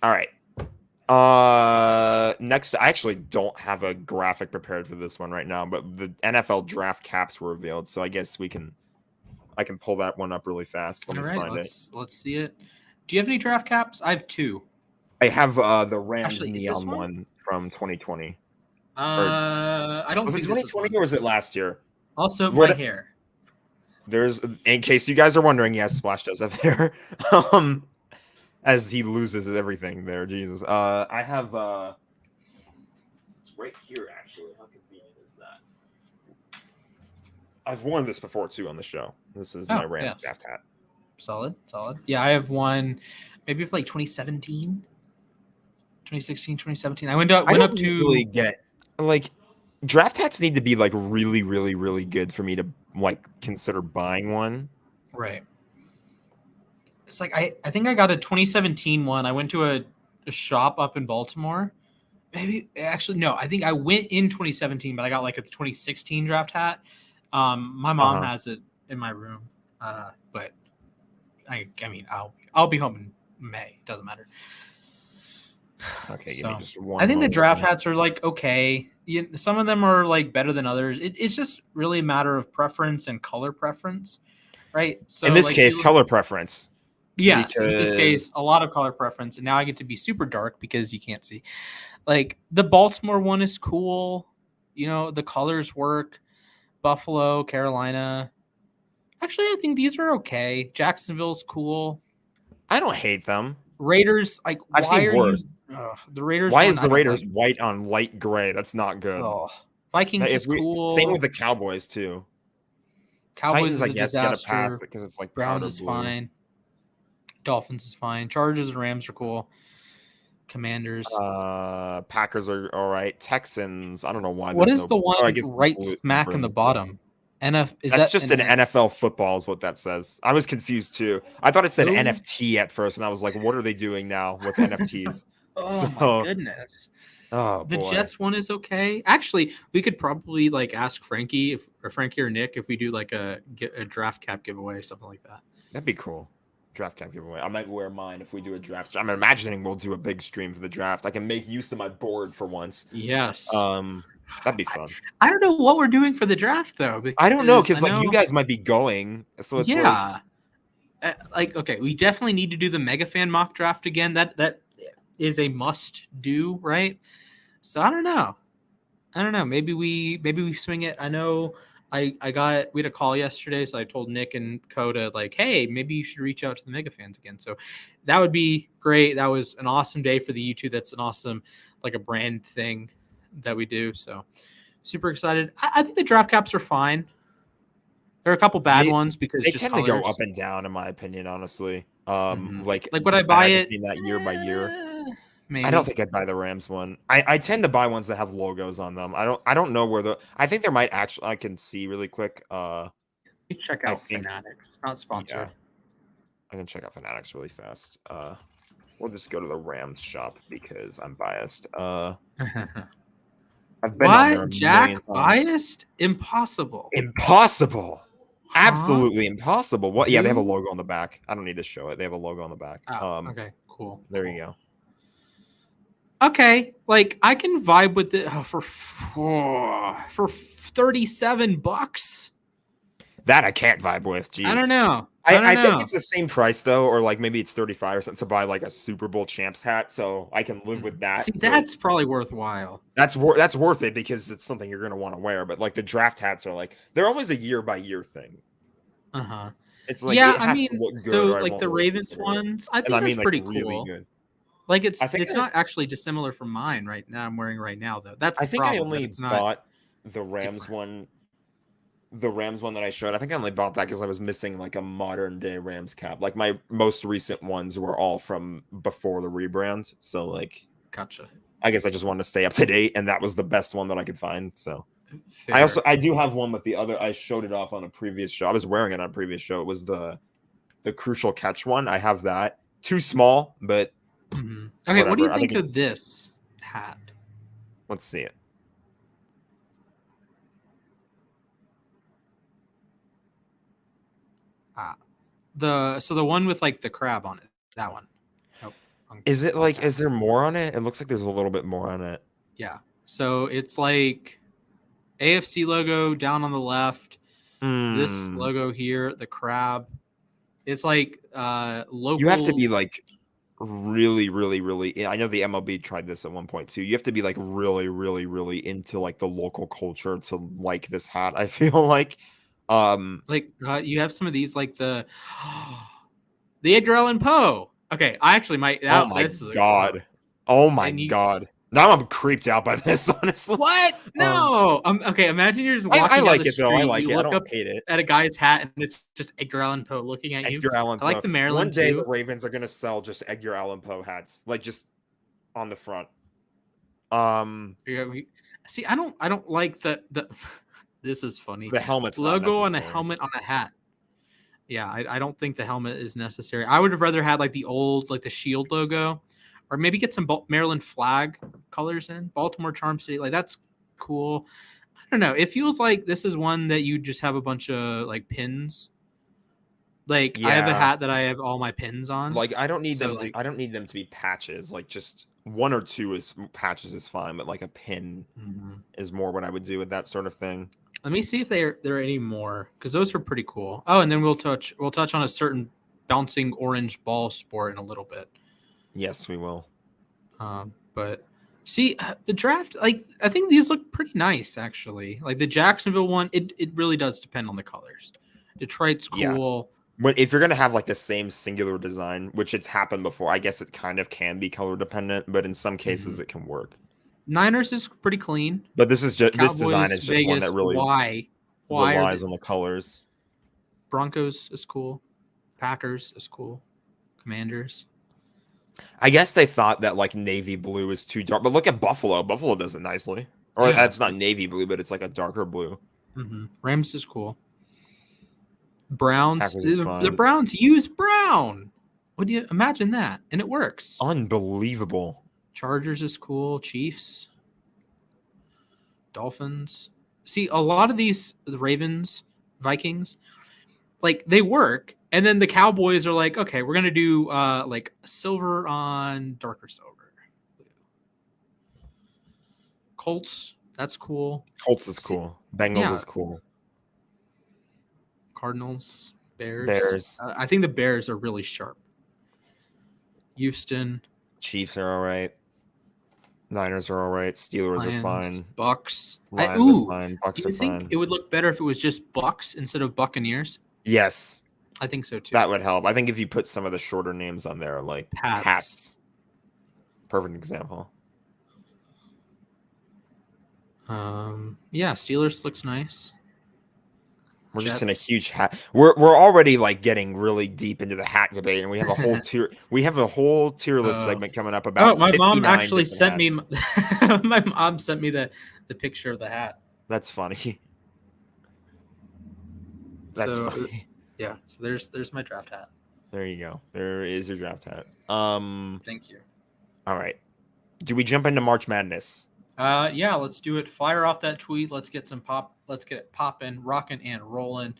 All right. Next, I actually don't have a graphic prepared for this one right now, but the NFL draft caps were revealed, so I guess I can pull that one up really fast. Let me find it. Let's see it. Do you have any draft caps? I have 2. I have the Rams neon one from 2020. I don't. Was it 2020 or was it last year? Also, my hair. There's, in case you guys are wondering, yes, Splash does have hair. As he loses everything there, Jesus. I have it's right here actually. How convenient is that? I've worn this before too on the show. This is my Rams draft hat. Solid. Yeah, I have one maybe for like 2017. 2016, 2017. I went up to usually get like draft hats need to be like really, really, really good for me to like consider buying one. Right. It's like I think I got a 2017 one. I went to a shop up in Baltimore. Maybe actually no, I think I went in 2017, but I got like a 2016 draft hat. My mom has it in my room. But I mean I'll be home in May. It doesn't matter. Okay, so I think the draft hats are like okay. Some of them are like better than others. It's just really a matter of preference and color preference, right? So in this case, color preference. Yes, in this case, a lot of color preference, and now I get to be super dark because you can't see. Like the Baltimore one is cool, the colors work. Buffalo, Carolina. Actually, I think these are okay. Jacksonville's cool. I don't hate them. Raiders, like I've seen worse. The Raiders. Why is the Raiders white on light gray? That's not good. Vikings is cool. Same with the Cowboys too. Cowboys Titans, I guess, get a pass because it's like Browns is fine. Dolphins is fine. Chargers and Rams are cool. Commanders. Packers are all right. Texans, I don't know why. What is the one right smack in the bottom? That's just an NFL football is what that says. I was confused too. I thought it said NFT at first, and I was like, what are they doing now with NFTs? My goodness. Oh, the Jets one is okay. Actually, we could probably like ask Frankie or Nick if we do like a draft cap giveaway, something like that. That'd be cool. Draft cap giveaway. I might wear mine if we do a draft. I'm imagining we'll do a big stream for the draft. I can make use of my board for once. Yes. That'd be fun. I don't know what we're doing for the draft though. I don't know because like you guys might be going. So it's okay, we definitely need to do the Mega Fan mock draft again. That is a must do, right? So I don't know. Maybe we swing it. I know we had a call yesterday, so I told Nick and Coda like, hey, maybe you should reach out to the Mega Fans again. So that would be great. That was an awesome day for the YouTube. That's an awesome like a brand thing that we do. So Super excited. I think the draft caps are fine. There are a couple bad ones because they just tend colors. to go up and down, in my opinion, honestly. Like would I buy it being that year by year? Maybe. I don't think I'd buy the Rams one. I tend to buy ones that have logos on them. I don't know where I think there might actually. I can see really quick. Check out Fanatics. It's not sponsored. Yeah, I can check out Fanatics really fast. We'll just go to the Rams shop because I'm biased. I've been on there Jack biased? Impossible. Impossible. Absolutely impossible. What? Yeah, they have a logo on the back. I don't need to show it. They have a logo on the back. Oh, okay, cool. There you go. Okay, like I can vibe with it for $37. That I can't vibe with. Jeez. I don't know. I think it's the same price though, or like maybe it's 35 or something to buy like a Super Bowl champs hat, so I can live with that. See, that's probably worthwhile. That's worth it because it's something you're gonna want to wear. But like the draft hats are like they're always a year by year thing. It's like I mean, so like the Ravens ones, I think that's pretty cool. Good. Like it's not actually dissimilar from mine right now. I'm wearing right now though. That's I think problem, I only bought the Rams one. The Rams one that I showed, I think I only bought that because I was missing like a modern day Rams cap. Like my most recent ones were all from before the rebrand. So like, gotcha. I guess I just wanted to stay up to date, and that was the best one that I could find. So fair. I do have one with the other. I showed it off on a previous show. I was wearing it on a previous show. It was the crucial catch one. I have that. Too small, but okay. Whatever. What do you think of this hat? Let's see it. The one with like the crab on it, that one. Nope. Is it like, is there more on it? It looks like there's a little bit more on it. Yeah. So it's like AFC logo down on the left. This logo here, the crab. It's like local. You have to be like really, really, really. I know the MLB tried this at one point too. You have to be like really, really, really into like the local culture to like this hat. I feel like. You have some of these like the Edgar Allan Poe. Okay, I actually might. Oh my god! Oh my god! Now I'm creeped out by this. Honestly, what? No. Okay, imagine you're just walking. I like down the it though. street, I like it. I don't up hate it. At a guy's hat, and it's just Edgar Allan Poe looking at you. Edgar Allan Poe. I like the Maryland. One day too. the Ravens are gonna sell just Edgar Allan Poe hats, like just on the front. See, I don't like the. This is funny. The helmet's logo on a helmet on a hat. Yeah, I don't think the helmet is necessary. I would have rather had like the old, like the shield logo, or maybe get some Maryland flag colors in. Baltimore Charm City, like that's cool. I don't know. It feels like this is one that you just have a bunch of like pins. Like I have a hat that I have all my pins on. Like I don't need them. I don't need them to be patches. Like just one or two patches is fine, but like a pin is more what I would do with that sort of thing. Let me see if there are any more because those are pretty cool. Oh, and then we'll touch on a certain bouncing orange ball sport in a little bit. Yes, we will. But see the draft, like I think these look pretty nice actually. Like the Jacksonville one, it really does depend on the colors. Detroit's cool. Yeah. If you're gonna have like the same singular design, which it's happened before, I guess it kind of can be color dependent, but in some cases it can work. Niners is pretty clean, but this is just Cowboys, this design is just Vegas, one that really why relies on the colors. Broncos is cool, Packers is cool, Commanders. I guess they thought that like navy blue is too dark, but look at Buffalo. Buffalo does it nicely, or that's not navy blue, but it's like a darker blue. Rams is cool. Browns, the Browns use brown. Would you imagine that? And it works. Unbelievable. Chargers is cool. Chiefs. Dolphins. See, a lot of these, the Ravens, Vikings, like they work. And then the Cowboys are like, okay, we're going to do like silver on darker silver. Colts, that's cool. Colts is cool. Bengals is cool. Cardinals, Bears. I think the Bears are really sharp. Houston. Chiefs are all right. Niners are all right. Steelers Lions, are fine. Bucks. Lions are fine. Bucks do you think it would look better if it was just Bucks instead of Buccaneers? Yes. I think so too. That would help. I think if you put some of the shorter names on there, like Pats. Perfect example. Yeah, Steelers looks nice. We're Jets. just in a huge hat. We're already like getting really deep into the hat debate, and we have a whole tier. We have a whole tier list segment coming up about. My mom 59 actually different sent me. hats. My mom sent me the picture of the hat. That's funny. That's funny. Yeah. So there's my draft hat. There you go. There is your draft hat. Thank you. All right. Do we jump into March Madness? Yeah, let's do it. Fire off that tweet. Let's get it popping, rocking, and rolling.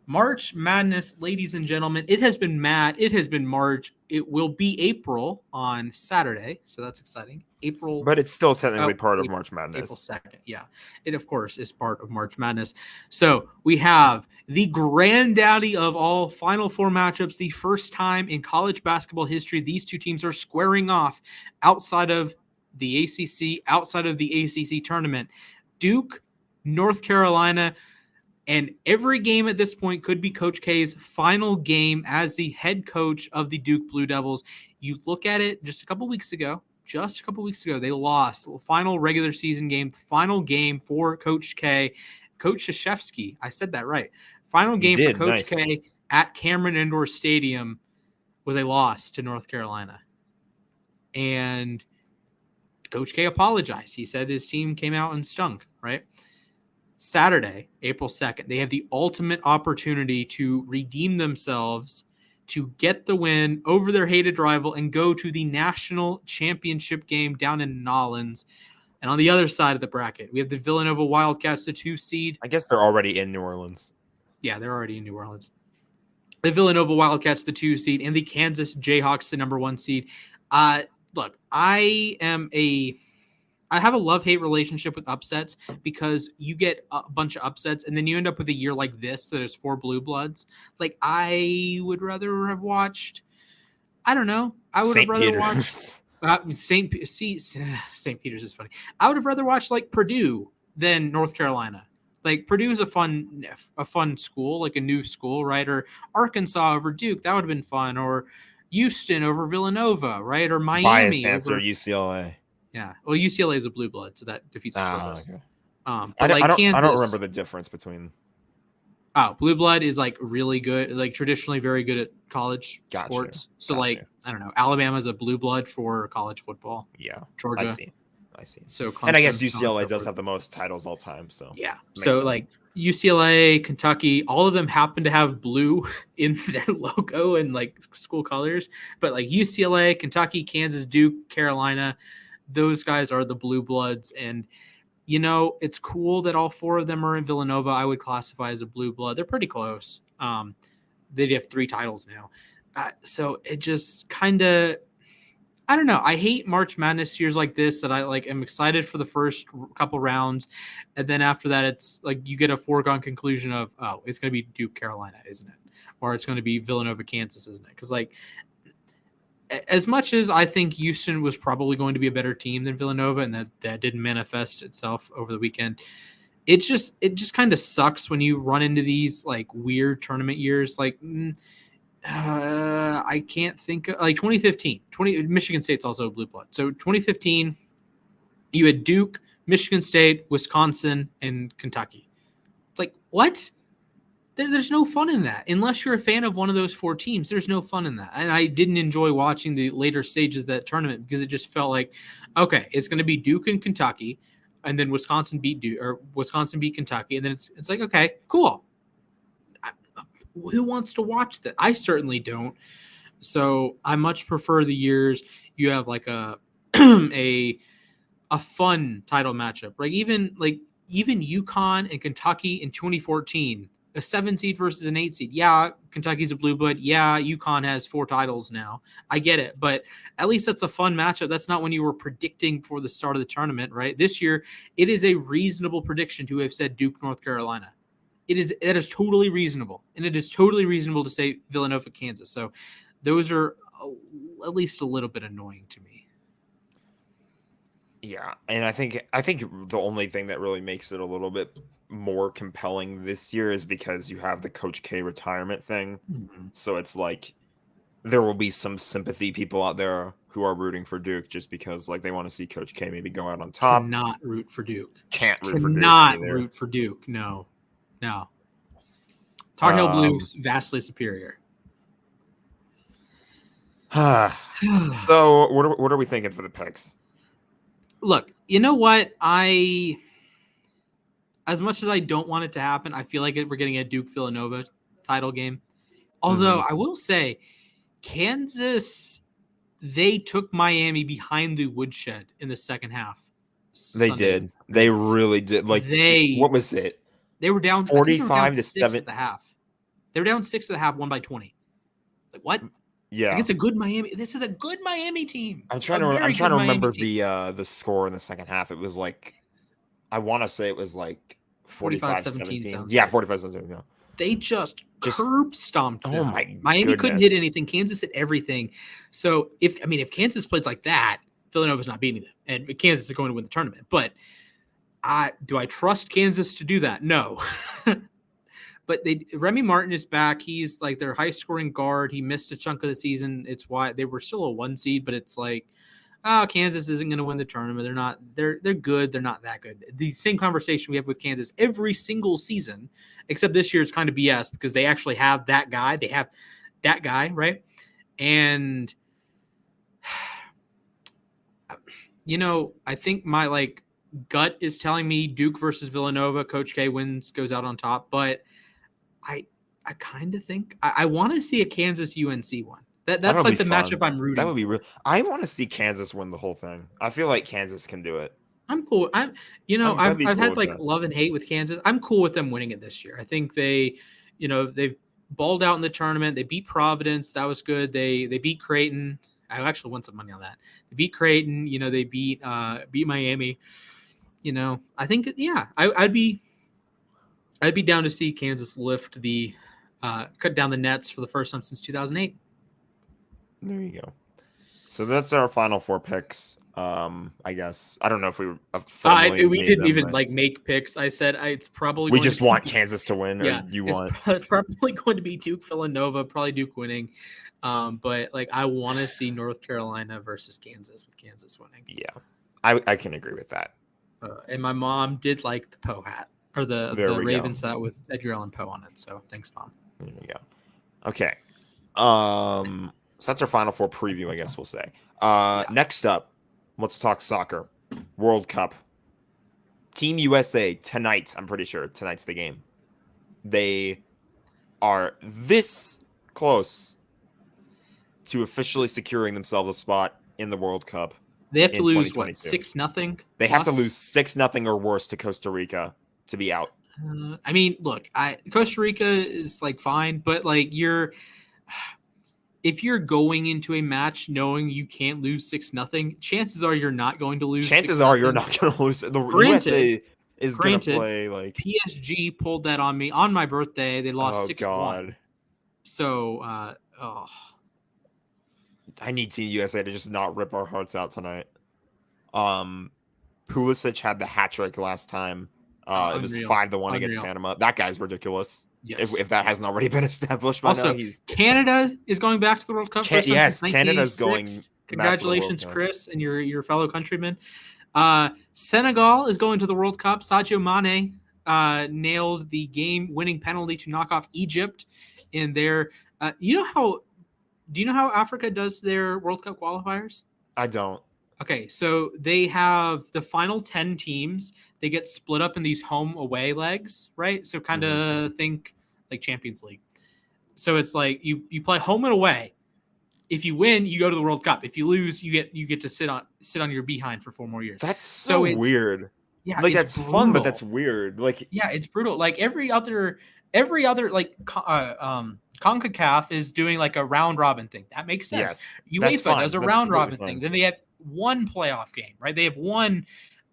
March Madness, ladies and gentlemen. It has been March. It will be April on Saturday, so that's exciting. April, but it's still technically part of March Madness. April 2nd. Yeah, it of course is part of March Madness. So we have the granddaddy of all Final Four matchups. The first time in college basketball history these two teams are squaring off outside of the ACC, outside of the ACC tournament. Duke, North Carolina. And every game at this point could be Coach K's final game as the head coach of the Duke Blue Devils. You look at it just a couple weeks ago, they lost the final regular season game, final game for Coach K. Coach Krzyzewski, I said that right. Final game for Coach K at Cameron Indoor Stadium was a loss to North Carolina. And Coach K apologized. He said his team came out and stunk, right? Saturday, April 2nd, they have the ultimate opportunity to redeem themselves, to get the win over their hated rival and go to the national championship game down in Nolens. And on the other side of the bracket, we have the Villanova Wildcats, the 2 seed. I guess they're already in New Orleans. Yeah, they're already in New Orleans. The Villanova Wildcats, the 2 seed, and the Kansas Jayhawks, the number 1 seed. Look, I have a love-hate relationship with upsets because you get a bunch of upsets and then you end up with a year like this that is 4 blue bloods. Like, I would rather have watched, I don't know. I would have rather watched St. Peter's is funny. I would have rather watched like Purdue than North Carolina. Like, Purdue is a fun school, like a new school, right? Or Arkansas over Duke, that would have been fun. Or Houston over Villanova, right? Or Miami Biased answer, over UCLA. Yeah, well, UCLA is a blue blood, so that defeats the purpose. Okay. But I don't remember the difference between. Oh, blue blood is like really good, like traditionally very good at college sports. So like, I don't know, Alabama's a blue blood for college football. Yeah, Georgia. I see. So Clemson, and I guess UCLA does have the most titles all time. So yeah, so sense. Like UCLA, Kentucky, all of them happen to have blue in their logo and like school colors. But like UCLA, Kentucky, Kansas, Duke, Carolina. Those guys are the blue bloods, and you know it's cool that all 4 of them are in Villanova. I would classify as a blue blood. They're pretty close. They have 3 titles now, so it just kind of, I don't know. I hate March Madness years like this that I like. I'm excited for the first couple rounds, and then after that, it's like you get a foregone conclusion of it's going to be Duke Carolina, isn't it? Or it's going to be Villanova Kansas, isn't it? Because like, as much as I think Houston was probably going to be a better team than Villanova, and that didn't manifest itself over the weekend, it just kind of sucks when you run into these like weird tournament years. Like, I can't think of like 2015. Michigan State's also a blue blood. So 2015, you had Duke, Michigan State, Wisconsin, and Kentucky. Like, what? There's no fun in that. Unless you're a fan of one of those 4 teams, there's no fun in that. And I didn't enjoy watching the later stages of that tournament because it just felt like, okay, it's going to be Duke and Kentucky, and then Wisconsin beat Duke or Wisconsin beat Kentucky, and then it's like, okay, cool. Who wants to watch that? I certainly don't. So I much prefer the years you have like a a fun title matchup, right? Even UConn and Kentucky in 2014. A 7 seed versus an 8 seed. Yeah, Kentucky's a blue blood. Yeah, UConn has 4 titles now. I get it, but at least that's a fun matchup. That's not when you were predicting for the start of the tournament, right? This year, it is a reasonable prediction to have said Duke, North Carolina. That is totally reasonable, and it is totally reasonable to say Villanova, Kansas. So those are at least a little bit annoying to me. Yeah, and I think the only thing that really makes it a little bit more compelling this year is because you have the Coach K retirement thing. Mm-hmm. So it's like there will be some sympathy people out there who are rooting for Duke just because like they want to see Coach K maybe go out on top. Cannot root for Duke. Can't root for Duke. Cannot root for Duke. No. Tar Heel Blues vastly superior. So what are we thinking for the picks? Look, you know what? As much as I don't want it to happen, I feel like we're getting a Duke Villanova title game. Although I will say, Kansas, they took Miami behind the woodshed in the second half. They did. They really did. Like what was it? They were down 45 to 7 at the half. They were down 6 at the half, won by 20. Like what? Yeah, like it's a good Miami. This is a good Miami team. I'm trying to remember the score in the second half. It was like, I want to say it was like 45-17. Yeah, 45-17. No. They just curb stomped them. Oh my! Miami goodness. Couldn't hit anything. Kansas hit everything. So if Kansas plays like that, Villanova's not beating them, and Kansas is going to win the tournament. But do I trust Kansas to do that? No. But Remy Martin is back. He's like their high scoring guard. He missed a chunk of the season. It's why they were still a 1 seed, but it's like, Kansas isn't going to win the tournament. They're good. They're not that good. The same conversation we have with Kansas every single season, except this year it's kind of BS because they actually have that guy. They have that guy, right? And I think my gut is telling me Duke versus Villanova. Coach K goes out on top, but I kind of think I want to see a Kansas UNC one. That's like the matchup I'm rooting. That would be real. I want to see Kansas win the whole thing. I feel like Kansas can do it. I'm cool. I've had love and hate with Kansas. I'm cool with them winning it this year. I think they've balled out in the tournament. They beat Providence. That was good. They beat Creighton. I actually won some money on that. They beat Creighton. They beat Miami. I think I'd be down to see Kansas lift cut down the nets for the first time since 2008. There you go. So that's our final 4 picks. I guess I don't know if we didn't even make picks. I said it's probably we just want Kansas to win. Or it's probably going to be Duke Villanova, probably Duke winning. But I want to see North Carolina versus Kansas with Kansas winning. Yeah, I can agree with that. And my mom did like the Poe hat or the Ravens hat with Edgar Allan Poe on it. So thanks, Mom. There we go. Okay. So that's our final 4 preview, I guess we'll say. Next up, let's talk soccer. World Cup. Team USA tonight, I'm pretty sure. Tonight's the game. They are this close to officially securing themselves a spot in the World Cup. They have to lose, 6-0? They have to lose 6-0 or worse to Costa Rica to be out. Look, Costa Rica is fine, but if you're going into a match knowing you can't lose 6-0, chances are you're not going to lose. Chances are you're not going to lose. The USA is going to play PSG pulled that on me on my birthday. They lost 6-1. God. So, I need Team USA to just not rip our hearts out tonight. Pulisic had the hat trick last time. It was 5-1 against Panama. That guy's ridiculous. Yes. If that hasn't already been established by now. Canada is going back to the World Cup. Yes, Canada's going. Congratulations, Chris, and your fellow countrymen. Senegal is going to the World Cup. Sadio Mane nailed the game-winning penalty to knock off Egypt in their. Do you know how Africa does their World Cup qualifiers? I don't. Okay, so they have the final 10 teams. They get split up in these home-away legs, right? So kind of think like Champions League. So it's you play home and away. If you win, you go to the World Cup. If you lose, you get to sit on your behind for 4 more years. That's so weird. Yeah, that's brutal. Fun, but that's weird. It's brutal. Every other CONCACAF is doing a round robin thing. That makes sense. Yes, UEFA does a round robin thing. Then they have one playoff game, right? They have one.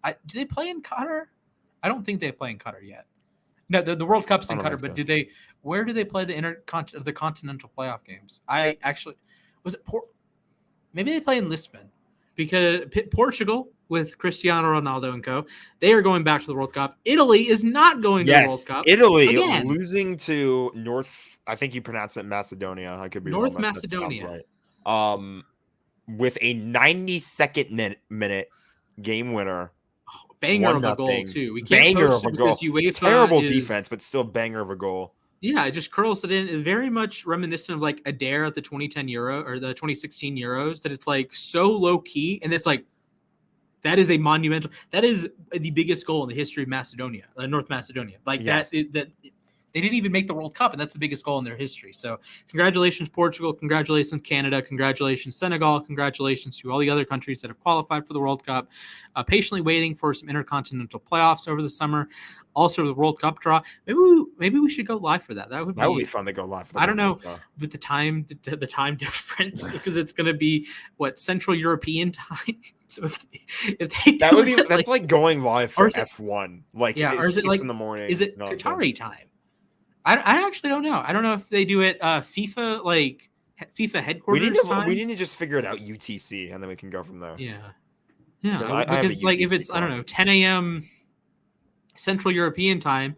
Do they play in Qatar? I don't think they play in Qatar yet. No, the World Cup's in Qatar, but where do they play the continental playoff games? Was it maybe they play in Lisbon, because Portugal with Cristiano Ronaldo and co. They are going back to the World Cup. Italy is not going to the World Cup. Italy again. Losing to North I think you pronounce it Macedonia. I could be North wrong. That sounds Macedonia. right. With a 92nd minute game winner. Banger of a goal, 1-0. too. We can't Banger post of it a goal. because UEFA Terrible is defense, but still banger of a goal. Yeah, it just curls it in. It's very much reminiscent of like Adair at the 2010 Euro or the 2016 Euros, that it's like so low key. And it's like, that is a monumental, that is the biggest goal in the history of Macedonia, North Macedonia. Like Yes. that they didn't even make the World Cup, and that's the biggest goal in their history. So congratulations, Portugal. Congratulations, Canada. Congratulations, Senegal. Congratulations to all the other countries that have qualified for the World Cup. Patiently waiting for some intercontinental playoffs over the summer. Also, the World Cup draw. Maybe we should go live for that. That would be fun to go live for the I don't know World Cup. with the time difference, because it's going to be Central European time. So if they That would be that's like going live for F1. Like or is it 6 like in the morning. Is it Qatari time? I actually don't know. I don't know if they do it FIFA, like FIFA headquarters time. We need to just figure it out UTC, and then we can go from there. Yeah. Because like if it's I don't know 10 a.m. Central European time.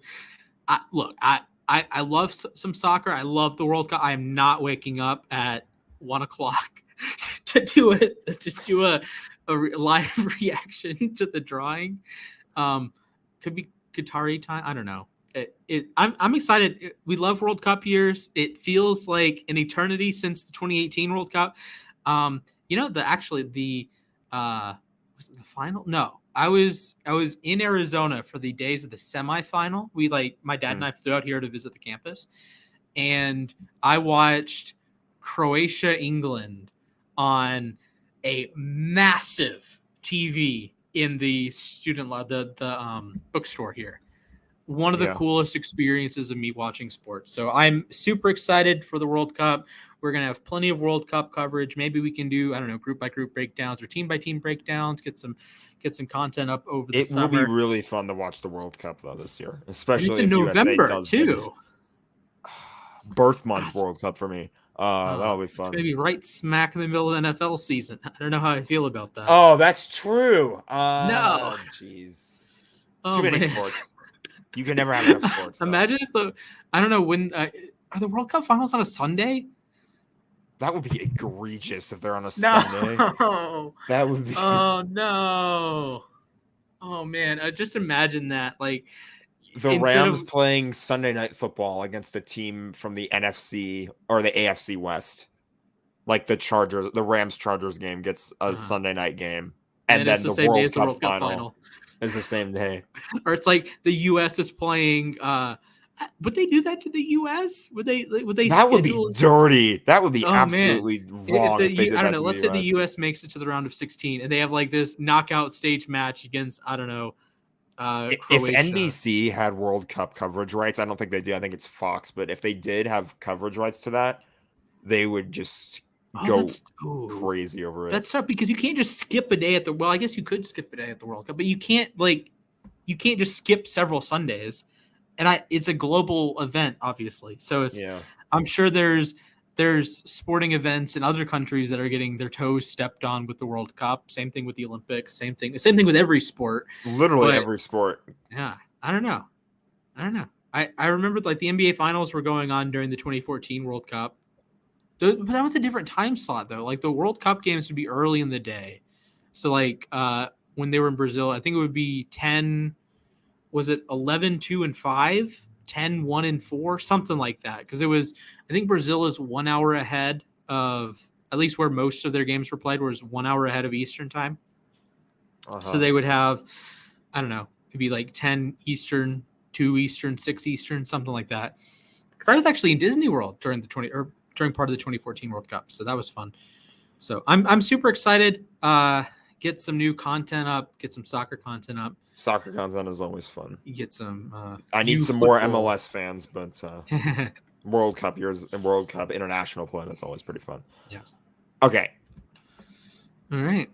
I love some soccer. I love the World Cup. I am not waking up at 1:00 to do a live reaction to the drawing. Could be Qatari time. I don't know. I'm excited. We love World Cup years. It feels like an eternity since the 2018 World Cup. Was it the final? No, I was in Arizona for the days of the semifinal. My dad and I flew out here to visit the campus, and I watched Croatia, England on a massive TV in the bookstore here. One of the coolest experiences of me watching sports. So I'm super excited for the World Cup. We're going to have plenty of World Cup coverage. Maybe we can do, group by group breakdowns or team by team breakdowns, get some content up over the summer. It will be really fun to watch the World Cup though this year, especially it's in November too. Birth month World Cup for me. That'll be fun. It's going to be right smack in the middle of the NFL season. I don't know how I feel about that. Oh, that's true. No. Jeez. Too many sports. You can never have enough sports. Imagine if when are the World Cup finals on a Sunday? That would be egregious if they're on a Sunday. That would be. Oh no! Oh man! Just imagine that. Like the Rams playing Sunday Night Football against a team from the NFC or the AFC West, like the Rams Chargers game gets a Sunday night game, and then the World Cup final is the same day. Or it's like the U.S. is playing. Would they do that to the U.S.? Would they? That would be dirty. That would be absolutely wrong. I don't know. Let's say the U.S. makes it to the round of 16, and they have like this knockout stage match against Croatia. If NBC had World Cup coverage rights, I don't think they do. I think it's Fox. But if they did have coverage rights to that, they would just go crazy over it. That's tough because you can't just skip a day well, I guess you could skip a day at the World Cup, but you can't just skip several Sundays. And it's a global event, obviously. So I'm sure there's sporting events in other countries that are getting their toes stepped on with the World Cup. Same thing with the Olympics. Same thing with every sport. Literally every sport. Yeah, I don't know. I remember like the NBA Finals were going on during the 2014 World Cup. But that was a different time slot though. Like the World Cup games would be early in the day. So like when they were in Brazil, I think it would be 10. Was it 11, 2, and 5, 10, 1, and 4, something like that? Because I think Brazil is 1 hour ahead of, at least where most of their games were played, was 1 hour ahead of Eastern time. So they would have, I don't know, maybe like 10 Eastern, 2 Eastern, 6 Eastern, something like that. Because I was actually in Disney World during part of the 2014 World Cup, so that was fun. So I'm super excited. Get some new content up, get some soccer content up. Soccer content is always fun. You get some I need some more MLS fans, but World Cup years and World Cup international play, that's always pretty fun. Yes. Okay. All right.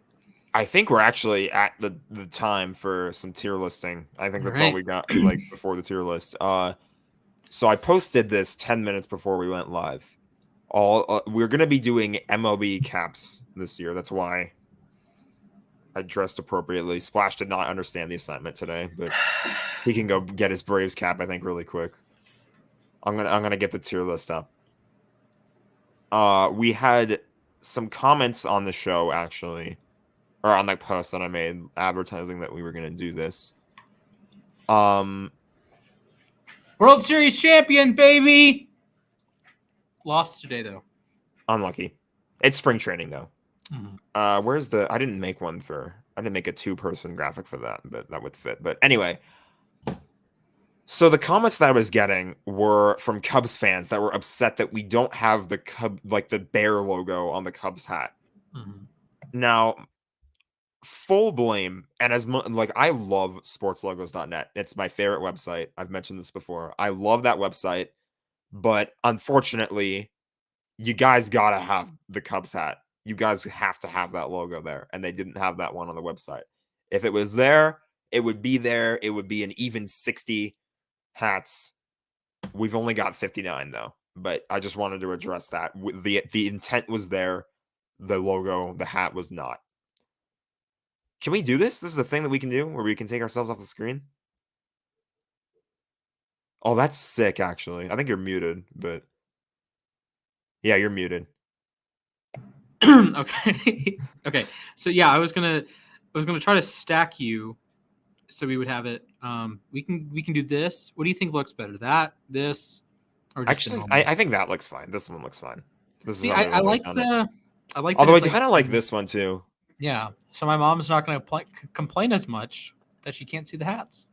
I think we're actually at the time for some tier listing. I think that's all we got like before the tier list. So I posted this 10 minutes before we went live. We're going to be doing MLB caps this year. That's why I dressed appropriately. Splash did not understand the assignment today, but he can go get his Braves cap, I think, really quick. I'm gonna get the tier list up. We had some comments on the show actually, or on the post that I made advertising that we were gonna do this. World Series champion, baby. Lost today though. Unlucky. It's spring training though. Mm-hmm. Where's the? I didn't make a 2-person graphic for that, but that would fit. But anyway. So the comments that I was getting were from Cubs fans that were upset that we don't have the the bear logo on the Cubs hat. Mm-hmm. Now, full blame, and I love sportslogos.net. It's my favorite website. I've mentioned this before. I love that website, but unfortunately, you guys gotta have the Cubs hat. You guys have to have that logo there, and they didn't have that one on the website. If it was there, it would be there. It would be an even 60 hats. We've only got 59 though, but I just wanted to address that. The intent was there, the logo, the hat was not. Can we do this? This is a thing that we can do where we can take ourselves off the screen. Oh, that's sick actually. I think you're muted, but yeah, you're muted. Okay. Okay. So yeah, I was gonna try to stack you so we would have it. We can do this. What do you think looks better? This, or just actually? I think that looks fine. This one looks fine. This is I like the. I like. Although I kind of like this one too. Yeah. So my mom's not going to complain as much that she can't see the hats.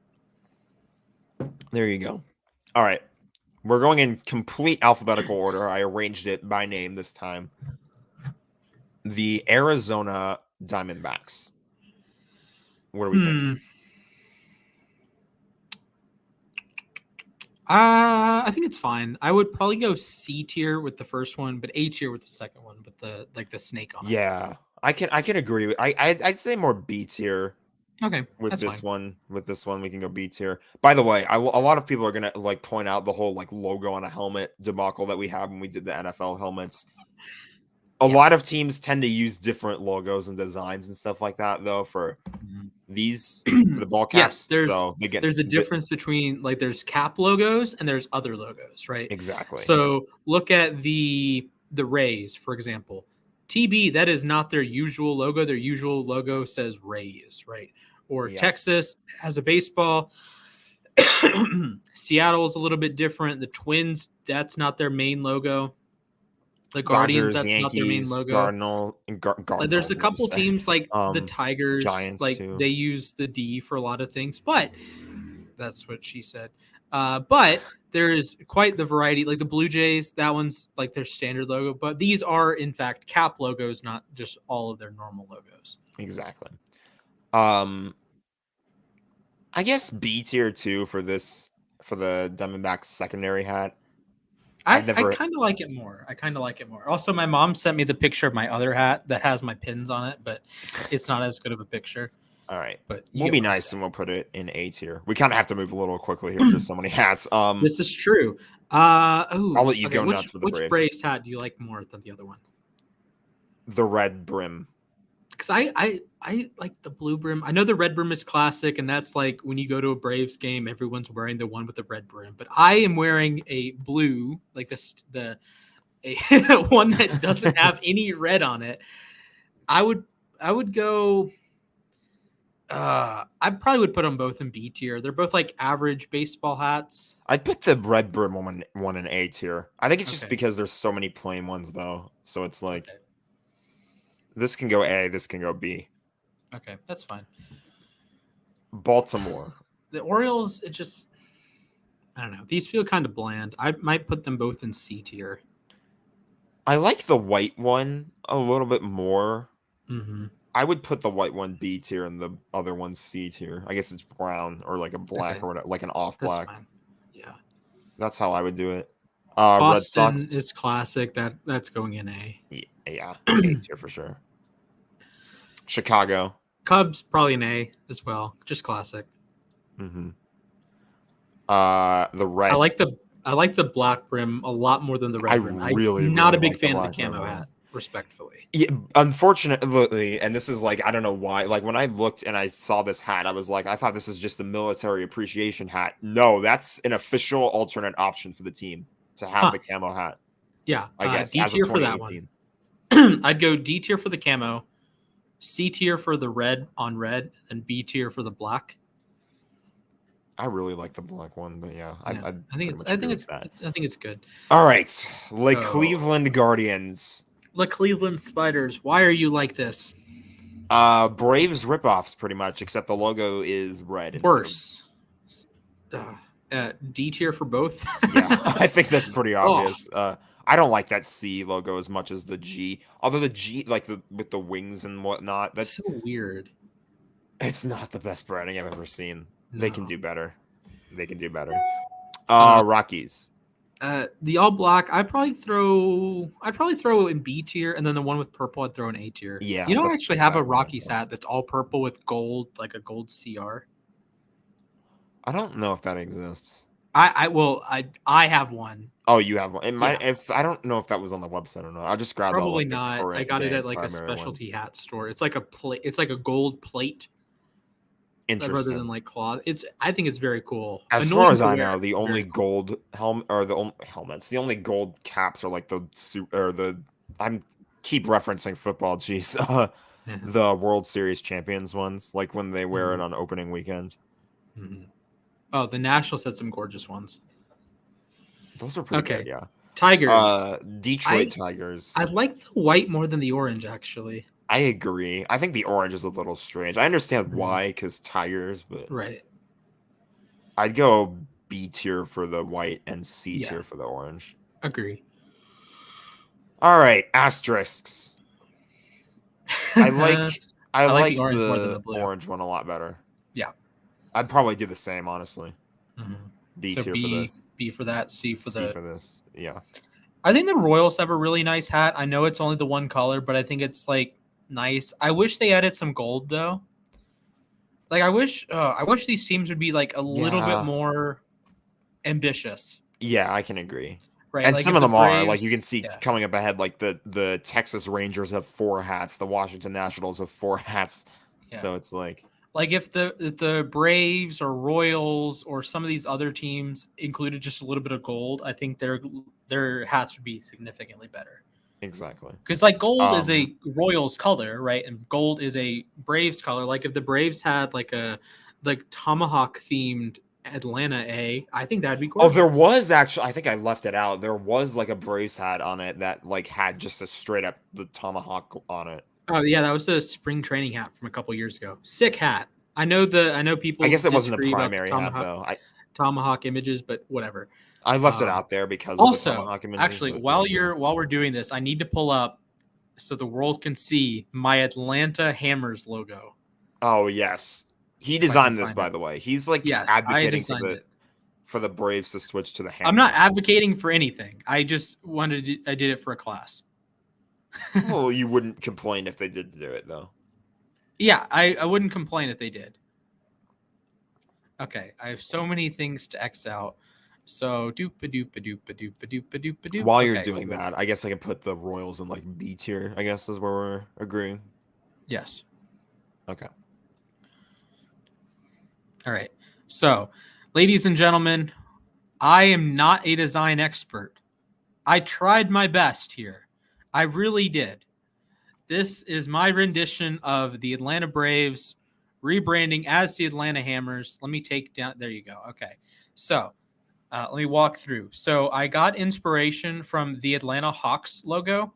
There you go. All right. We're going in complete alphabetical order. I arranged it by name this time. The Arizona Diamondbacks. What do we think? I think it's fine. I would probably go C tier with the first one, but A tier with the second one, but the snake on it. Yeah, I can agree with. I'd say more B tier. Okay, with this one, we can go B tier. By the way, a lot of people are gonna point out the whole logo on a helmet debacle that we had when we did the NFL helmets. A lot of teams tend to use different logos and designs and stuff like that, though. For these, for the ball caps, yes, there's a difference between there's cap logos and there's other logos, right? Exactly. So look at the Rays, for example. TB, that is not their usual logo. Their usual logo says Rays, right? Or Texas has a baseball. Seattle's a little bit different. The Twins, that's not their main logo. The Guardians, that's Yankees, not their main logo. There's a couple teams the Tigers, Giants too. They use the D for a lot of things, but that's what she said. But there is quite the variety. Like the Blue Jays, that one's their standard logo, but these are in fact cap logos, not just all of their normal logos. Exactly. I guess B tier too for the Diamondbacks secondary hat. I kind of like it more. Also, my mom sent me the picture of my other hat that has my pins on it, but it's not as good of a picture. All right, but we'll be nice and we'll put it in A tier. We kind of have to move a little quickly here. There's so many hats. This is true. I'll let you go nuts with the Braves. Which Braves hat do you like more than the other one? The red brim. Because I like the blue brim. I know the red brim is classic, and that's when you go to a Braves game, everyone's wearing the one with the red brim. But I am wearing a blue, a one that doesn't have any red on it. I would go. I probably would put them both in B tier. They're both average baseball hats. I'd put the red brim one in A tier. I think it's just because there's so many plain ones though, so it's This can go A, this can go B. Okay, that's fine. Baltimore. The Orioles, I don't know. These feel kind of bland. I might put them both in C tier. I like the white one a little bit more. Mm-hmm. I would put the white one B tier and the other one C tier. I guess it's brown or a black or whatever, an off black. That's fine. Yeah. That's how I would do it. Boston Red Sox is classic. That's going in A. Yeah, A tier for sure. Chicago. Cubs probably an A as well. Just classic. Mm-hmm. The red. I like the black brim a lot more than the red brim. I'm not a big fan of the camo hat. respectfully. Yeah, unfortunately, and this is like, I don't know why. Like when I looked and I saw this hat, I was like, I thought this is just a military appreciation hat. No, that's an official alternate option for the team to have the camo hat. Yeah, I guess D as of tier for that one. 2018. I'd go D tier for the camo, C tier for the red on red, and B tier for the black. I really like the black one, but yeah, I think it's good. All right, Cleveland Guardians. The Cleveland Spiders. Why are you like this? Braves ripoffs, pretty much, except the logo is red. Worse. D tier for both. Yeah, I think that's pretty obvious. I don't like that C logo as much as the G. Although the G, like with the wings and whatnot, that's so weird. It's not the best branding I've ever seen. No. They can do better. Rockies. The all black, I'd probably throw in B tier, and then the one with purple I'd throw in A tier. Yeah, you don't actually have a Rockies hat that's all purple with gold, like a gold CR. I don't know if that exists. I have one. Oh, you have one. It might. If I don't know if that was on the website or not. I'll just grab probably not. I got it at like a specialty hat store. It's like a plate. It's like a gold plate. Rather than like cloth. I think it's very cool. As far as I know, the only gold helmet or the only helmets, the only gold caps are like I'm keep referencing football, jeez. The World Series champions ones, like when they wear it on opening weekend. Mm-hmm. Oh, the Nationals had some gorgeous ones. Those are pretty good, yeah. Tigers. Detroit Tigers. I like the white more than the orange, actually. I agree. I think the orange is a little strange. I understand why, because Tigers, but right. I'd go B tier for the white and C tier for the orange. Agree. All right, asterisks. I like the orange one a lot better. Yeah. I'd probably do the same, honestly. Mm-hmm. B tier for this. B for that, C for this. Yeah. I think the Royals have a really nice hat. I know it's only the one color, but I think it's like nice. I wish they added some gold though. Like I wish these teams would be like a little bit more ambitious. Yeah, I can agree. Right, and like some of them are. Like you can see coming up ahead, like the Texas Rangers have 4 hats, the Washington Nationals have 4 hats. Yeah. So it's like if the Braves or Royals or some of these other teams included just a little bit of gold, I think their hats would be significantly better. Exactly. Because like gold is a Royals color, right? And gold is a Braves color. Like if the Braves had like tomahawk themed Atlanta A, I think that'd be gorgeous. Oh, there was actually, I think I left it out. There was like a Braves hat on it that like had just a straight up the tomahawk on it. Oh yeah, that was a spring training hat from a couple years ago. Sick hat. I know people. I guess it wasn't a primary hat though. Tomahawk images, but whatever. I left it out there because also, of the tomahawk images. Actually, while we're doing this, I need to pull up so the world can see my Atlanta Hammers logo. Oh yes, he designed this, by the way. He's like advocating for the Braves to switch to the Hammers. I'm not advocating for anything. I just I did it for a class. Well, you wouldn't complain if they did do it, though. Yeah, I wouldn't complain if they did. Okay, I have so many things to X out. So While you're doing that, I guess I can put the Royals in like B tier. I guess is where we're agreeing. Yes. Okay. All right. So, ladies and gentlemen, I am not a design expert. I tried my best here. I really did. This is my rendition of the Atlanta Braves rebranding as the Atlanta Hammers. Let me take down. There you go. Okay. So let me walk through. So I got inspiration from the Atlanta Hawks logo,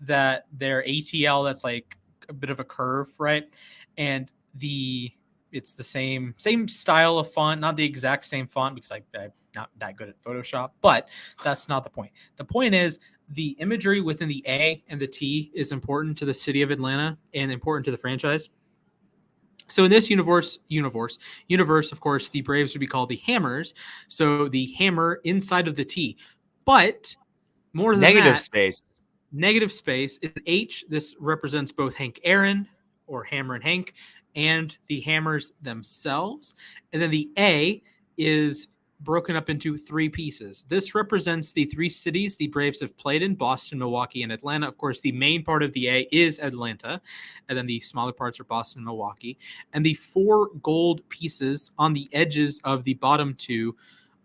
that their ATL, that's like a bit of a curve, right? And it's the same style of font, not the exact same font because I'm not that good at Photoshop, but that's not the point. The point is the imagery within the A and the T is important to the city of Atlanta and important to the franchise. So in this universe, of course, the Braves would be called the Hammers. So the hammer inside of the T, but more than negative space. In H, this represents both Hank Aaron or Hammer and Hank and the Hammers themselves. And then the A is broken up into 3 pieces. This represents the 3 cities the Braves have played in: Boston, Milwaukee, and Atlanta. Of course, the main part of the A is Atlanta, and then the smaller parts are Boston and Milwaukee. And the 4 gold pieces on the edges of the bottom 2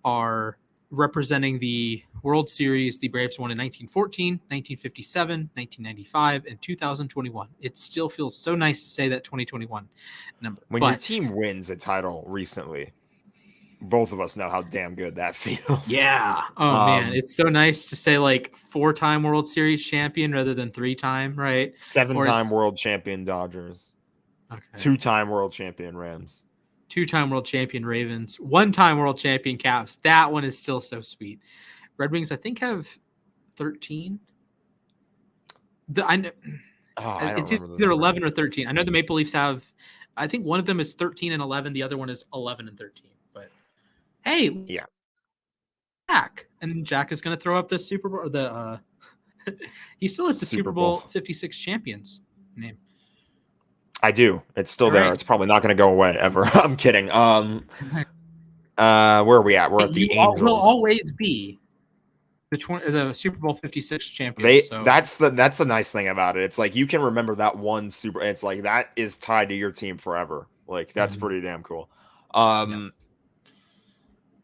are representing the World Series the Braves won in 1914, 1957, 1995, and 2021. It still feels so nice to say that 2021 number. When your team wins a title recently, both of us know how damn good that feels. Yeah. Oh, man. It's so nice to say like 4-time World Series champion rather than 3-time, right? 7-time world champion Dodgers. Okay. 2-time world champion Rams. 2-time world champion Ravens. 1-time world champion Caps. That one is still so sweet. Red Wings, I think, have 13. It's either 11 or 13. I know the Maple Leafs have, I think one of them is 13 and 11. The other one is 11 and 13. But hey, yeah, Jack, and Jack is going to throw up the Super Bowl. He still has the Super Bowl 56 champions name. I do. It's still there. Right. It's probably not going to go away ever. I'm kidding. Where are we at? We're at the Angels. Will always be the Super Bowl 56 champions. That's the nice thing about it. It's like you can remember that one Super. It's like that is tied to your team forever. Like that's pretty damn cool.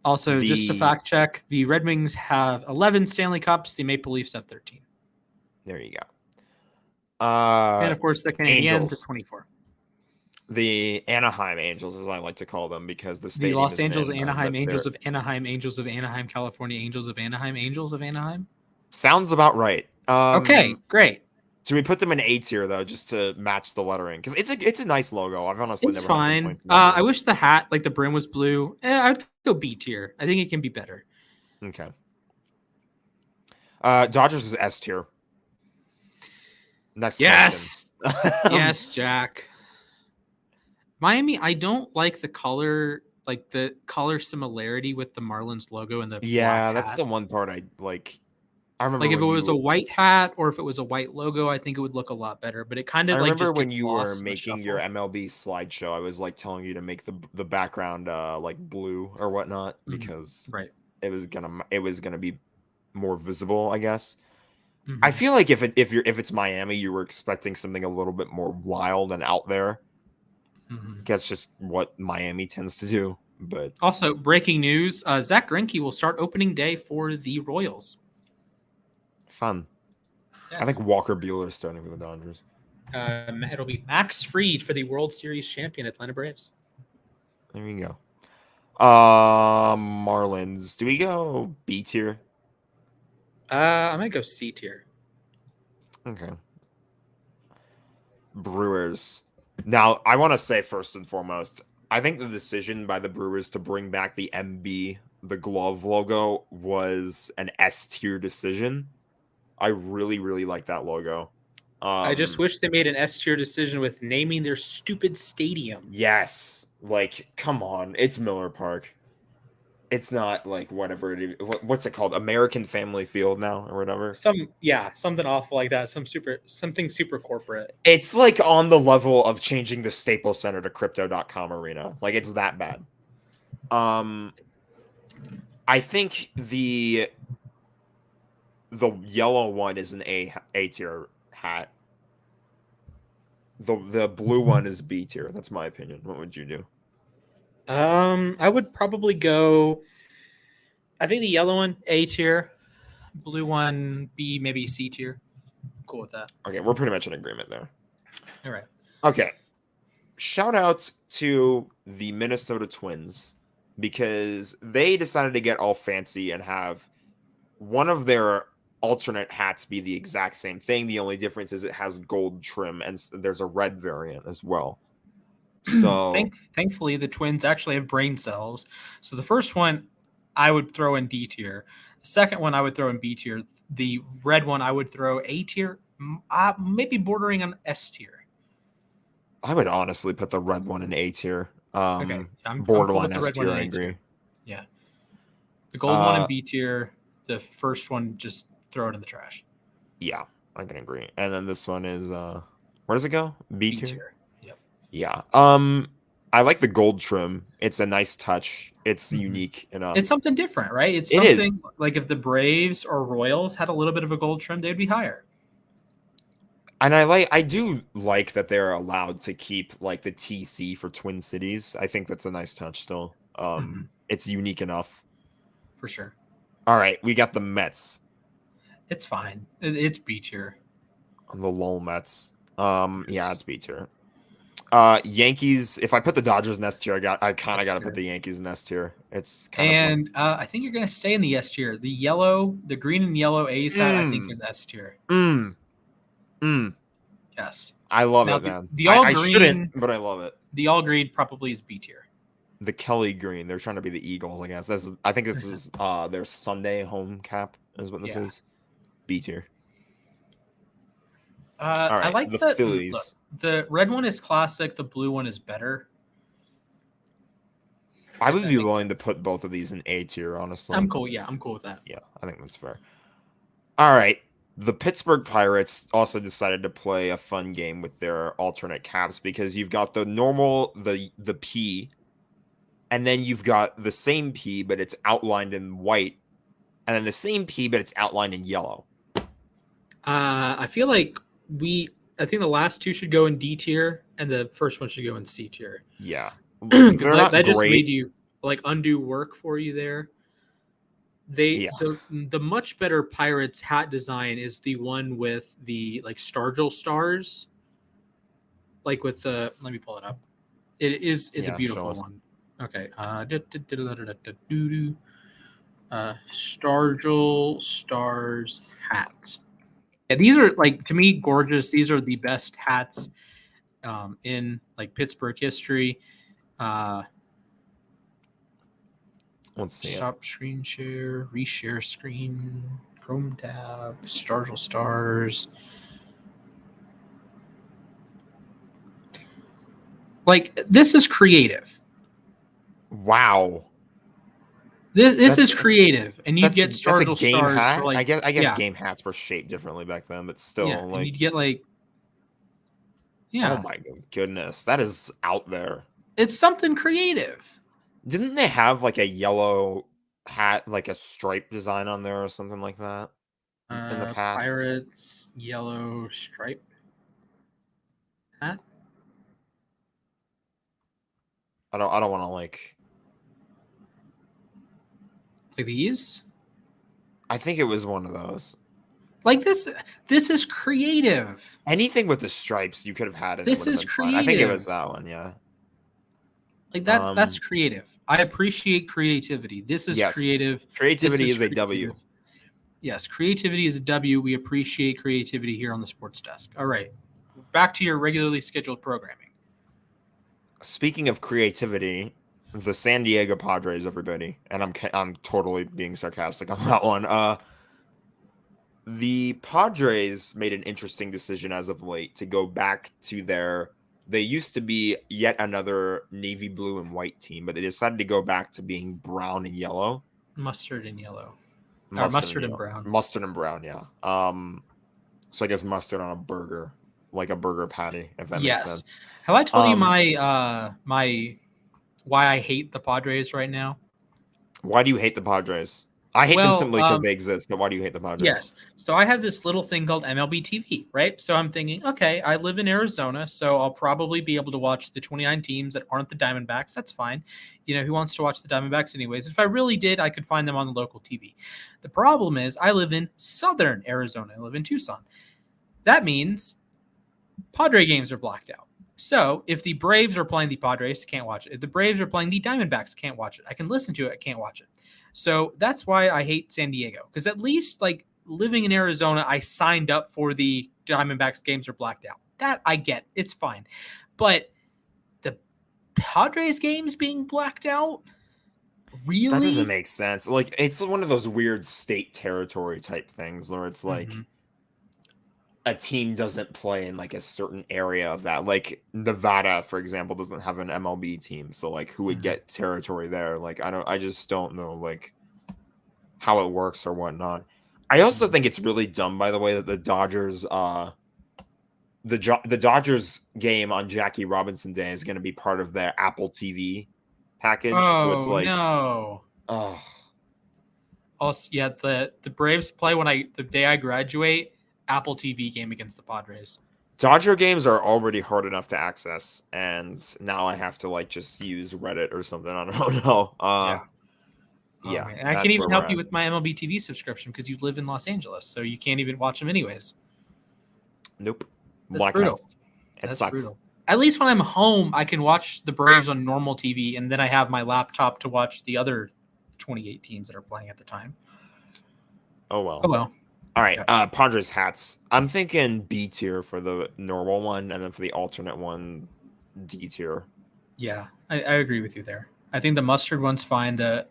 Also, just a fact check: the Red Wings have 11 Stanley Cups. The Maple Leafs have 13. There you go. And of course, the Canadiens are 24. The Anaheim Angels, as I like to call them, because the Los Angeles Anaheim Angels of Anaheim, Angels of Anaheim, California, Angels of Anaheim, Angels of Anaheim. Sounds about right. Okay, great. So we put them in A tier though, just to match the lettering, because it's a nice logo. I've honestly never. It's fine. I wish the hat, like the brim, was blue. I'd go B tier. I think it can be better. Okay. Dodgers is S tier. Next yes. Yes, Jack. Miami, I don't like the color, like the color similarity with the Marlins logo and the black that's hat. the one part I like. I remember like if it was a white hat or if it was a white logo, I think it would look a lot better. But it kind of like remember when you were making your MLB slideshow, I was like telling you to make the background like blue or whatnot because it was gonna be more visible, I guess. Mm-hmm. I feel like if it's Miami, you were expecting something a little bit more wild and out there. Mm-hmm. That's just what Miami tends to do. But also, breaking news: Zach Greinke will start opening day for the Royals. Fun. Yes. I think Walker Buehler is starting with the Dodgers. It'll be Max Fried for the World Series champion Atlanta Braves. There you go. Marlins. Do we go B tier? I might go C tier. Okay. Brewers. Now, I want to say first and foremost, I think the decision by the Brewers to bring back the MB, the glove logo, was an S tier decision. I really, really like that logo. I just wish they made an S tier decision with naming their stupid stadium. Yes. Like, come on. It's Miller Park. It's not like whatever it is. What's it called? American Family Field now or whatever? Something awful like that. Something super corporate. It's like on the level of changing the Staples Center to Crypto.com Arena. Like it's that bad. I think the yellow one is an A tier hat. The blue one is B tier. That's my opinion. What would you do? I would probably go. I think the yellow one A tier, blue one B, maybe C tier. Cool with that. Okay, we're pretty much in agreement there. All right. Okay. Shout out to the Minnesota Twins because they decided to get all fancy and have one of their alternate hats be the exact same thing. The only difference is it has gold trim and there's a red variant as well. So thankfully, the Twins actually have brain cells. So the first one I would throw in D tier. The second one I would throw in B tier. The red one I would throw A tier, maybe bordering on S tier. I would honestly put the red one in A tier. Okay, borderline S tier, I agree. Yeah. The gold one in B tier. The first one, just throw it in the trash. Yeah, I can agree. And then this one is where does it go? B tier. Yep. Yeah. I like the gold trim. It's a nice touch. It's Mhm. unique enough. It's something different, right? It's It is. something like if the Braves or Royals had a little bit of a gold trim, they'd be higher. And I do like that they're allowed to keep like the TC for Twin Cities. I think that's a nice touch still. It's unique enough. For sure. All right, we got the Mets. It's fine. It's B tier. The lol Mets. Yeah, it's B tier. Yankees. If I put the Dodgers in S tier, I kind of got to put the Yankees in S tier. It's kind and I think you're gonna stay in the S tier. The green and yellow A's hat I think is S tier. Yes. I love Now it, man. the all I green, shouldn't, but I love it. The all green probably is B tier. The Kelly green. They're trying to be the Eagles, I guess. I think this is their Sunday home cap is what this is. B tier. All right, I like the Phillies. Look, the red one is classic. The blue one is better. I would be willing to put both of these in A tier, honestly. I'm cool. Yeah, I'm cool with that. Yeah, I think that's fair. All right. The Pittsburgh Pirates also decided to play a fun game with their alternate caps because you've got the normal, the P, and then you've got the same P, but it's outlined in white, and then the same P, but it's outlined in yellow. I feel like I think the last two should go in D tier, and the first one should go in C tier. Yeah, because that just made you like undo work for you there. The much better Pirates hat design is the one with the like Stargell stars, like with the. Let me pull it up. It is a beautiful one. Okay. Stargell stars hat. Yeah, these are like to me gorgeous. These are the best hats in like Pittsburgh history. Let's see. Stop screen share, reshare screen, Chrome tab, Stargell stars. Like this is creative. Wow. This is creative, and you get Stargell stars. Hat? For like, I guess game hats were shaped differently back then, but still, like you'd get like, Oh my goodness, that is out there. It's something creative. Didn't they have like a yellow hat, like a stripe design on there or something like that in the past? Pirates yellow stripe hat. I don't want to like these. I think it was one of those. Like this is creative. Anything with the stripes you could have had. This is creative. I think it was that one. Yeah. Like that's creative. I appreciate creativity. This is creative. Creativity is a W. Yes, creativity is a W. We appreciate creativity here on the Sports Desk. All right, back to your regularly scheduled programming. Speaking of creativity, the San Diego Padres, everybody, and I'm totally being sarcastic on that one. The Padres made an interesting decision as of late to go back to they used to be yet another navy blue and white team, but they decided to go back to being brown and yellow. Mustard and yellow. Mustard and brown. Mustard and brown, yeah. So I guess mustard on a burger, like a burger patty, if that makes sense. Have I told you my why I hate the Padres right now? Why do you hate the Padres? I hate them simply because they exist, but why do you hate the Padres? Yes. So I have this little thing called MLB TV, right? So I'm thinking, okay, I live in Arizona, so I'll probably be able to watch the 29 teams that aren't the Diamondbacks. That's fine. You know, who wants to watch the Diamondbacks anyways? If I really did, I could find them on the local TV. The problem is I live in southern Arizona. I live in Tucson. That means Padre games are blacked out. So if the Braves are playing the Padres, can't watch it. If the Braves are playing the Diamondbacks, can't watch it. I can listen to it, can't watch it. So that's why I hate San Diego, because at least like living in Arizona, I signed up for the Diamondbacks games are blacked out. That I get. It's fine. But the Padres games being blacked out? Really? That doesn't make sense. Like, it's one of those weird state territory type things where it's like a team doesn't play in like a certain area of that. Like Nevada, for example, doesn't have an MLB team. So like who would get territory there? Like, I just don't know like how it works or whatnot. I also think it's really dumb, by the way, that the Dodgers the Dodgers game on Jackie Robinson Day is going to be part of their Apple TV package. So it's Oh like, no. oh, Also, yeah, the Braves play the day I graduate. Apple TV game against the Padres. Dodger games are already hard enough to access, and now I have to like just use Reddit or something. I don't know. Yeah. Yeah, man. I can't even help you with my MLB TV subscription because you live in Los Angeles, so you can't even watch them anyways. Nope. That's brutal. It sucks. Brutal. At least when I'm home, I can watch the Braves on normal TV, and then I have my laptop to watch the other 28 teams that are playing at the time. Oh well. All right. Yeah. Padres hats. I'm thinking B tier for the normal one, and then for the alternate one, D tier. Yeah, I agree with you there. I think the mustard one's fine. I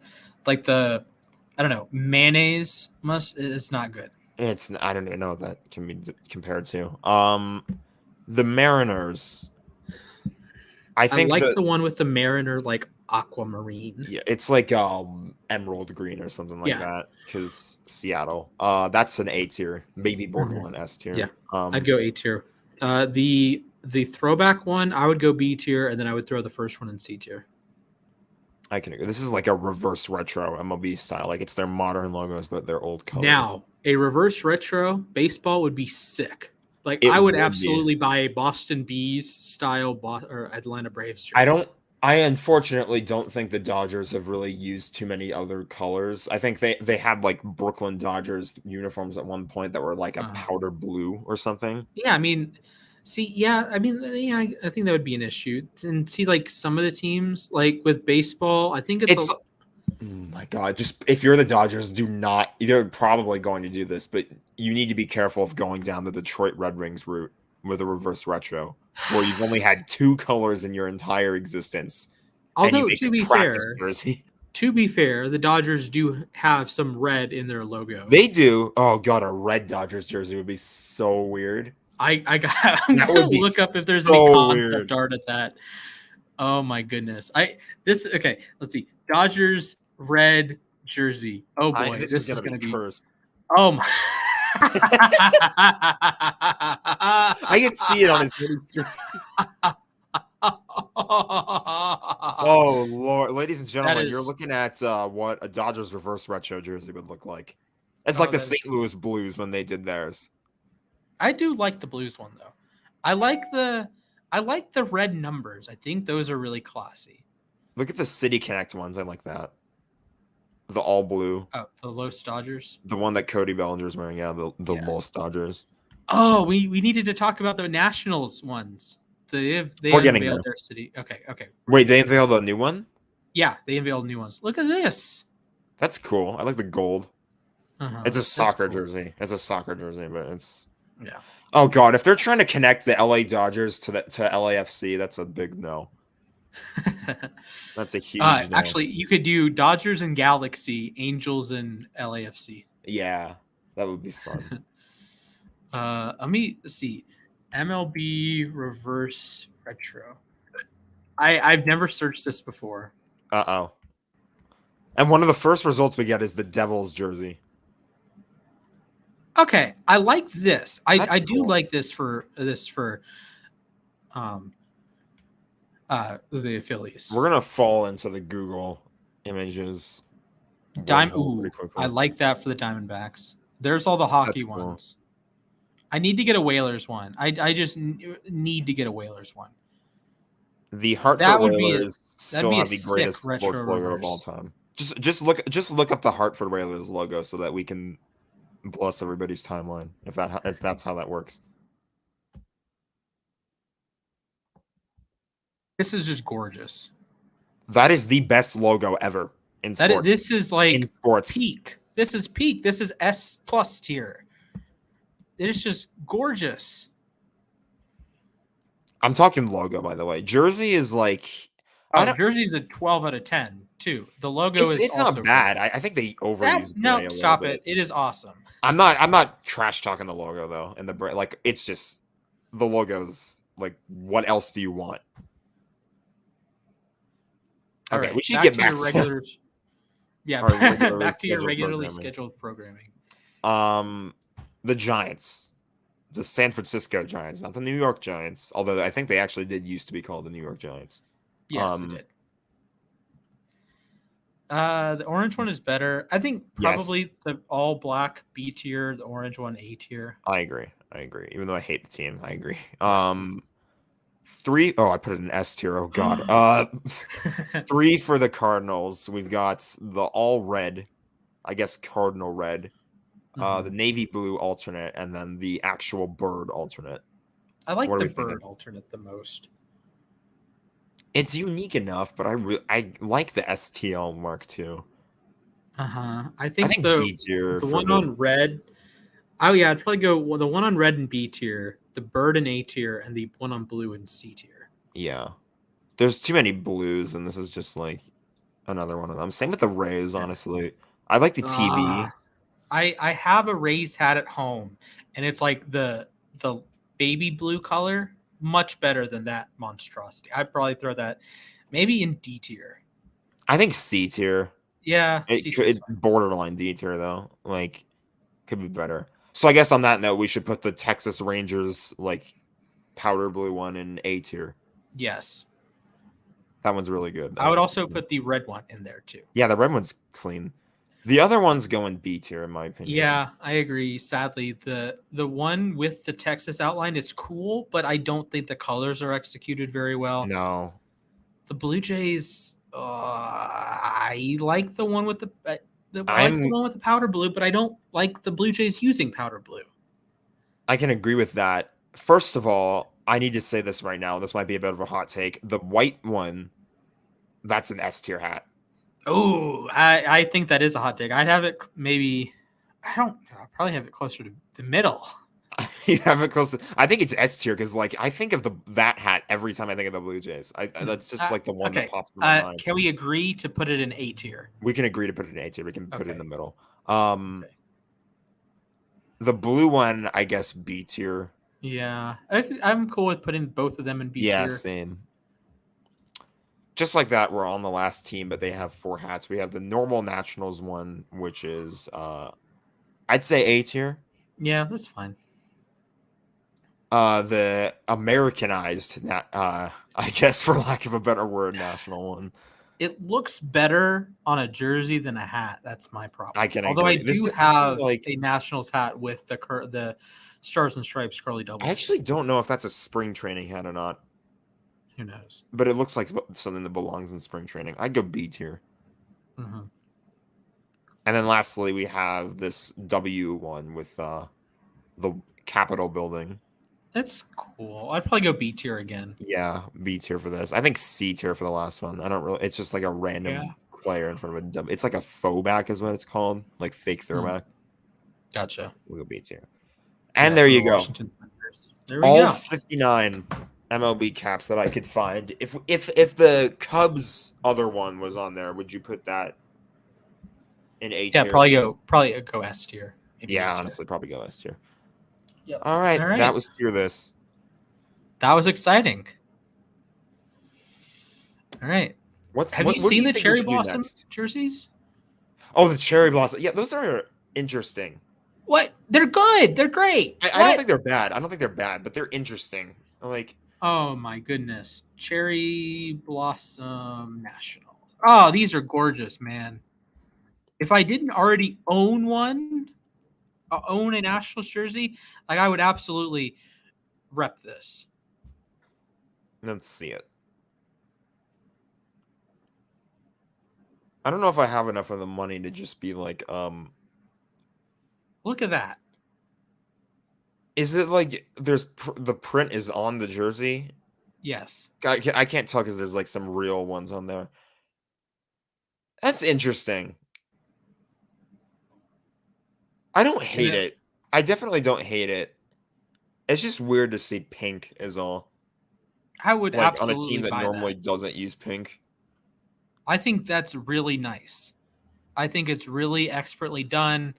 don't know, mayonnaise is not good. I don't even know what that can be compared to. The Mariners. I think the one with the Mariner like aquamarine. Yeah, it's like emerald green or something like that. Because Seattle. That's an A tier, maybe borderline S tier. Yeah, I'd go A tier. The throwback one, I would go B tier, and then I would throw the first one in C tier. I can agree. This is like a reverse retro MLB style. Like it's their modern logos, but they're old colors. Now, a reverse retro baseball would be sick. Like I would absolutely buy a Boston Bees style or Atlanta Braves jersey. I unfortunately don't think the Dodgers have really used too many other colors. I think they had like Brooklyn Dodgers uniforms at one point that were like a powder blue or something. Yeah, I mean, I think that would be an issue. And see, like some of the teams, like with baseball, I think it's oh my God, just if you're the Dodgers, you're probably going to do this, but you need to be careful of going down the Detroit Red Wings route with a reverse retro, where you've only had two colors in your entire existence. Although to be fair, the Dodgers do have some red in their logo. They do. Oh God, a red Dodgers jersey would be so weird. I'm gonna look up if there's any concept art at that. Oh my goodness. Let's see. Dodgers red jersey. Oh boy, this is gonna be cursed. Oh my. I can see it on his screen. Oh Lord, ladies and gentlemen, you're looking at what a Dodgers reverse retro jersey would look like. It's like the St. Louis Blues when they did theirs. I do like the Blues one though. I like the red numbers. I think those are really classy. Look at the City Connect ones. I like that. The all blue. Oh, the Los Dodgers. The one that Cody Bellinger's wearing. Yeah, the Los Dodgers. Oh, we needed to talk about the Nationals ones. They unveiled their city. Okay. Wait, they unveiled a new one? Yeah, they unveiled new ones. Look at this. That's cool. I like the gold. It's a soccer jersey. It's a soccer jersey, but it's Oh God, if they're trying to connect the LA Dodgers to LAFC, that's a big no. That's a huge no. Actually, you could do Dodgers and Galaxy, Angels and LAFC. Yeah, that would be fun. Let me see. MLB reverse retro. I've never searched this before. Uh-oh. And one of the first results we get is the Devils jersey. Okay, I like this. I do like this for the Phillies. We're gonna fall into the Google images. I like that for the Diamondbacks. There's all the hockey ones. I need to get a Whalers one. I just need to get a Whalers one. The Hartford Whalers still have the greatest sports logo of all time. Just look up the Hartford Whalers logo so that we can bless everybody's timeline if that's how that works. This is just gorgeous. That is the best logo ever in sports. This is like in sports. Peak. This is peak. This is S+ tier. It is just gorgeous. I'm talking logo, by the way. Jersey is like Jersey's a 12 out of 10 too. The logo is it's not bad. I think they overuse it. No, stop it. It is awesome. I'm not trash talking the logo though. And like it's just the logo's like what else do you want? Okay, we should get back to regular. Back to your regularly scheduled programming. The Giants. the San Francisco Giants, not the New York Giants. Although I think they actually did used to be called the New York Giants. Yes, it did. The orange one is better. I think probably the all black B tier, the orange one A tier. I agree. Even though I hate the team, I agree. 3. Oh, I put it in S tier. Oh God. 3 for the Cardinals. We've got the all red, I guess Cardinal red, the navy blue alternate, and then the actual bird alternate. I like the bird alternate the most. It's unique enough, but I like the STL mark too. I think the B tier, the one on red. Oh yeah, I'd probably go the one on red in B tier, the bird in A tier, and the one on blue in C tier. Yeah, there's too many blues, and this is just like another one of them. Same with the Rays, honestly. I like the TV. I have a Rays hat at home, and it's like the baby blue color, much better than that monstrosity. I'd probably throw that maybe in D tier. I think C tier. Yeah, it's borderline D tier though. Like, could be better. So I guess on that note, we should put the Texas Rangers like powder blue one in A tier. Yes, that one's really good. I would also put the red one in there too. Yeah, the red one's clean. The other one's going B tier in my opinion. Yeah, I agree. Sadly, the one with the Texas outline is cool, but I don't think the colors are executed very well. No. The Blue Jays, I like the one with the one with the powder blue, but I don't like the Blue Jays using powder blue. I can agree with that. First of all, I need to say this right now. This might be a bit of a hot take. The white one, that's an S tier hat. Oh, I think that is a hot take. I'd have it maybe. I'll probably have it closer to the middle. You have it close to, I think it's S tier because like I think of that hat every time I think of the Blue Jays. That's just like the one that pops in my mind. Can we agree to put it in A tier? We can agree to put it in A tier. We can put it in the middle. The blue one, I guess B tier. Yeah, I'm cool with putting both of them in B tier. Yeah, same. Just like that, we're on the last team, but they have 4 hats. We have the normal Nationals one, which is, I'd say A tier. Yeah, that's fine. The Americanized, I guess for lack of a better word, national one. It looks better on a jersey than a hat. That's my problem. Although I do have a Nationals hat with the Stars and Stripes curly double. I actually don't know if that's a spring training hat or not. Who knows? But it looks like something that belongs in spring training. I'd go B tier. Mm-hmm. And then lastly, we have this W one with the Capitol building. That's cool. I'd probably go B tier again. Yeah, B tier for this. I think C tier for the last one. I don't really. It's just like a random player in front of a W. It's like a faux back is what it's called, like fake throwback. Gotcha. We'll go B tier. And there you go. There we all go. 59 MLB caps that I could find. If the Cubs other one was on there, would you put that in A tier? Yeah, probably go S tier. Yeah, honestly, probably go S tier. Yep. All right, that was tier this. That was exciting. All right. Have you seen the Cherry Blossom jerseys? Oh, the Cherry Blossom. Yeah, those are interesting. What? They're good. They're great. I don't think they're bad. But they're interesting. Like, oh my goodness, Cherry Blossom National. Oh, these are gorgeous, man. If I didn't already own a Nationals jersey, like I would absolutely rep this. Let's see it. I don't know if I have enough of the money to just be like, look at that. Is it like there's the print is on the jersey? Yes. I can't tell because there's like some real ones on there. That's interesting. I don't hate it. I definitely don't hate it. It's just weird to see pink is all. I would like absolutely on a team that normally doesn't use pink. I think that's really nice. I think it's really expertly done.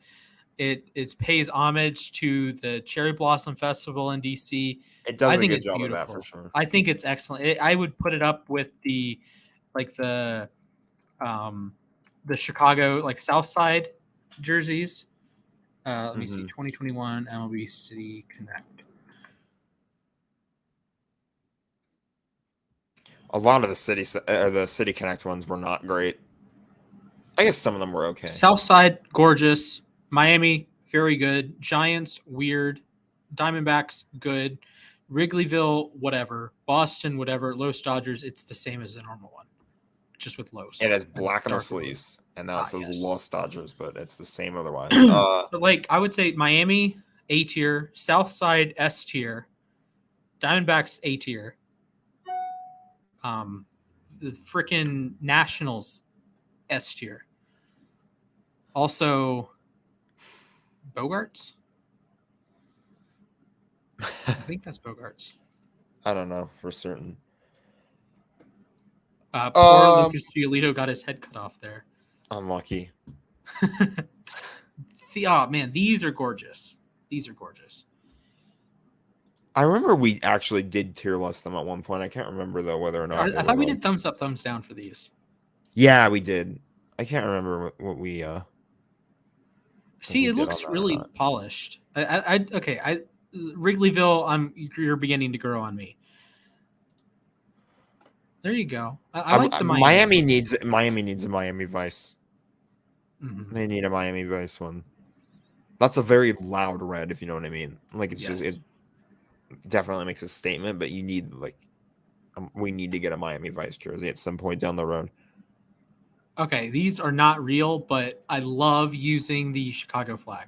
It pays homage to the Cherry Blossom Festival in DC. It does a good job of that for sure. I think it's excellent. I would put it up with the Chicago like South Side jerseys. Let me see, 2021 MLB City Connect. A lot of the City Connect ones were not great. I guess some of them were okay. Southside, gorgeous. Miami, very good. Giants, weird. Diamondbacks, good. Wrigleyville, whatever. Boston, whatever. Los Dodgers, it's the same as the normal one, just with Los. It has black on the Dark sleeves, and now it says yes. Los Dodgers, but it's the same otherwise. But like I would say Miami, A tier. Southside, S tier. Diamondbacks, A tier. The freaking Nationals, S tier. Also, Bogarts. I think that's Bogarts. I don't know for certain. Poor Lucas Giolito got his head cut off there. Unlucky. Oh man, these are gorgeous. These are gorgeous. I remember we actually did tier list them at one point. I can't remember though whether or not. I thought we did thumbs up, thumbs down for these. Yeah, we did. I can't remember what we. See, it looks really polished. Wrigleyville, you're beginning to grow on me. There you go. I like the Miami needs a Miami Vice. Mm-hmm. They need a Miami Vice one. That's a very loud red, if you know what I mean. Like it's just it definitely makes a statement, but you need we need to get a Miami Vice jersey at some point down the road. Okay, these are not real, but I love using the Chicago flag.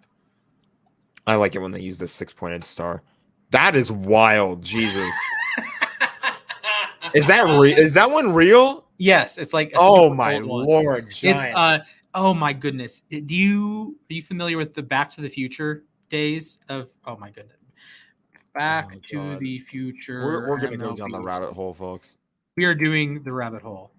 I like it when they use the 6-pointed star. That is wild, Jesus. Is that one real? Yes, it's like oh my lord, Giants. It's oh my goodness. Are you familiar with the Back to the Future days of oh my goodness. Back to the Future. We're gonna go down the rabbit hole, folks. We are doing the rabbit hole.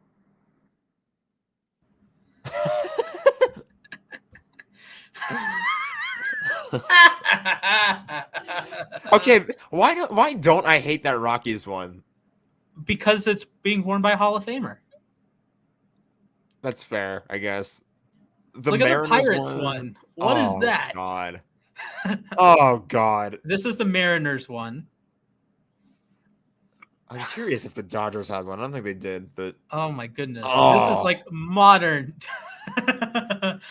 Okay, why don't I hate that Rockies one? Because it's being worn by a Hall of Famer. That's fair, I guess. Look at the Pirates one. What is that? God. Oh God. This is the Mariners one. I'm curious if the Dodgers had one. I don't think they did, but oh my goodness. This is like modern.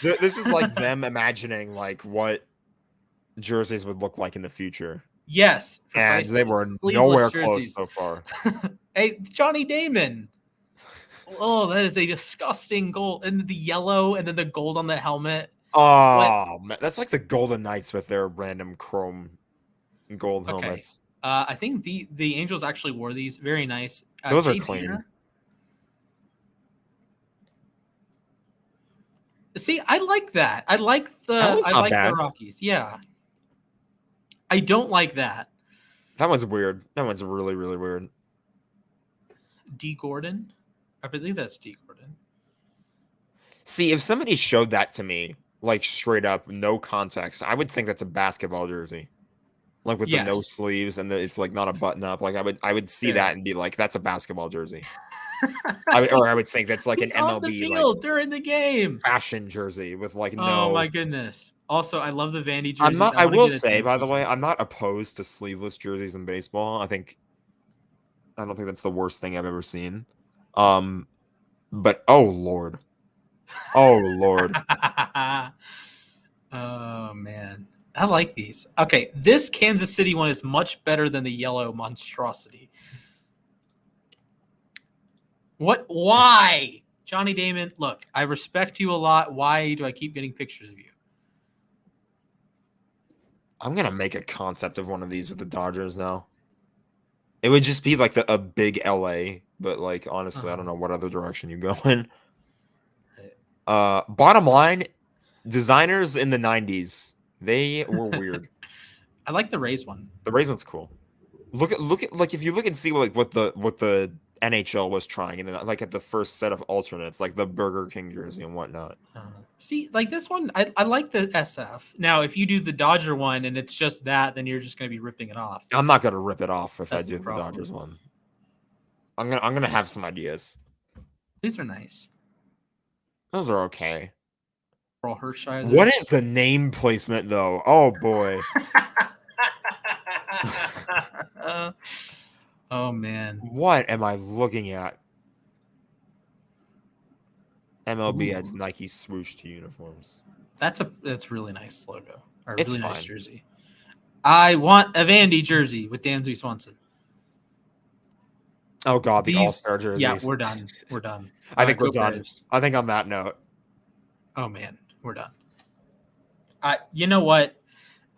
This is like them imagining like what jerseys would look like in the future. Yes. And they were nowhere close so far. Hey, Johnny Damon. Oh, that is a disgusting gold. And the yellow and then the gold on the helmet. Oh, man. That's like the Golden Knights with their random chrome gold helmets. I think the Angels actually wore these. Very nice. Those are clean. Peter. See, I like that. I like the Rockies. Yeah. I don't like that. That one's weird. That one's really, really weird. D. Gordon? I believe that's D. Gordon. See, if somebody showed that to me, like straight up, no context, I would think that's a basketball jersey. Like with the no sleeves and it's like not a button up. Like I would see that and be like, that's a basketball jersey. I would think that's like an MLB on the field like, during the game fashion jersey with like no. Oh my goodness! Also, I love the Vandy jersey. I will say, by the way, I'm not opposed to sleeveless jerseys in baseball. I don't think that's the worst thing I've ever seen. But oh lord. Oh man, I like these. Okay, this Kansas City one is much better than the yellow monstrosity. What? Why? Johnny Damon, look, I respect you a lot. Why do I keep getting pictures of you? I'm going to make a concept of one of these with the Dodgers now. It would just be like a big LA, but like, honestly, I don't know what other direction you go in. Bottom line, designers in the 90s, they were weird. I like the Rays one. The Rays one's cool. Look at like if you look and see like what the NHL was trying, and then like at the first set of alternates, like the Burger King jersey and whatnot. See, like this one, I like the SF. Now, if you do the Dodger one and it's just that, then you're just going to be ripping it off. I'm not going to rip it off if I do the Dodgers one. I'm gonna have some ideas. These are nice. Those are okay. Hershiser. What is the name placement though? Oh boy. Oh man. What am I looking at? MLB Ooh. has Nike swoosh to uniforms. That's really nice logo. Or It's really nice fine. jersey. I want a Vandy jersey with Dansby Swanson. Oh God, the All-Star jerseys. Yeah, we're done. We're done. I think we're Go done. Braves. I think on that note. Oh man, we're done. You know what?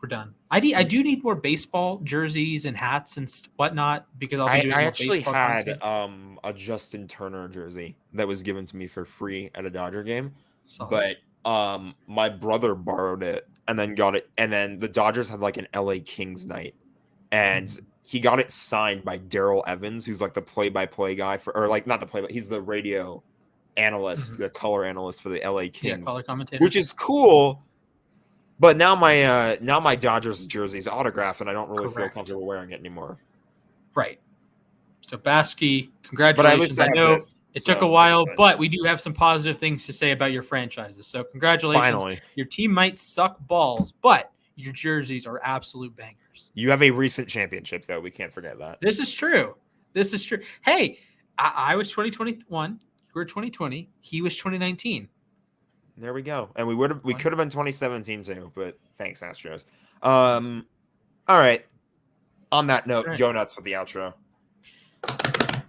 We're done. I do need more baseball jerseys and hats and whatnot because I'll be doing I more actually baseball had content. a Justin Turner jersey that was given to me for free at a Dodger game. Solid. But my brother borrowed it and then got it, and then the Dodgers had like an LA Kings night, and he got it signed by Daryl Evans, who's like the play-by-play guy or like not the play-by, he's the radio analyst, the color analyst for the LA Kings. Yeah, color commentator. Which is cool. But now my Dodgers jersey is autographed, and I don't really feel comfortable wearing it anymore. Right. So Baskey, congratulations. But I know it took a while, but we do have some positive things to say about your franchises. So congratulations. Finally. Your team might suck balls, but your jerseys are absolute bangers. You have a recent championship, though. We can't forget that. This is true. Hey, I was 2021. You were 2020. He was 2019. There we go. And we could have been 2017 too, but thanks, Astros. All right. On that note, go nuts with the outro.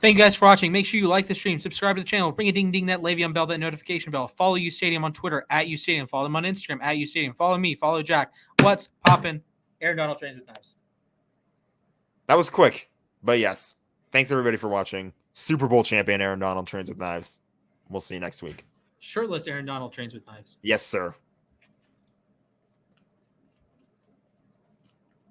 Thank you guys for watching. Make sure you like the stream, subscribe to the channel, bring a ding ding, that Le'Veon bell, that notification bell. Follow uSTADIUM on Twitter at uSTADIUM. Follow them on Instagram at uSTADIUM. Follow me, follow Jack. What's poppin'? Aaron Donald trains with knives. That was quick, but yes. Thanks everybody for watching. Super Bowl champion Aaron Donald trains with knives. We'll see you next week. Shirtless Aaron Donald trains with knives. Yes, sir.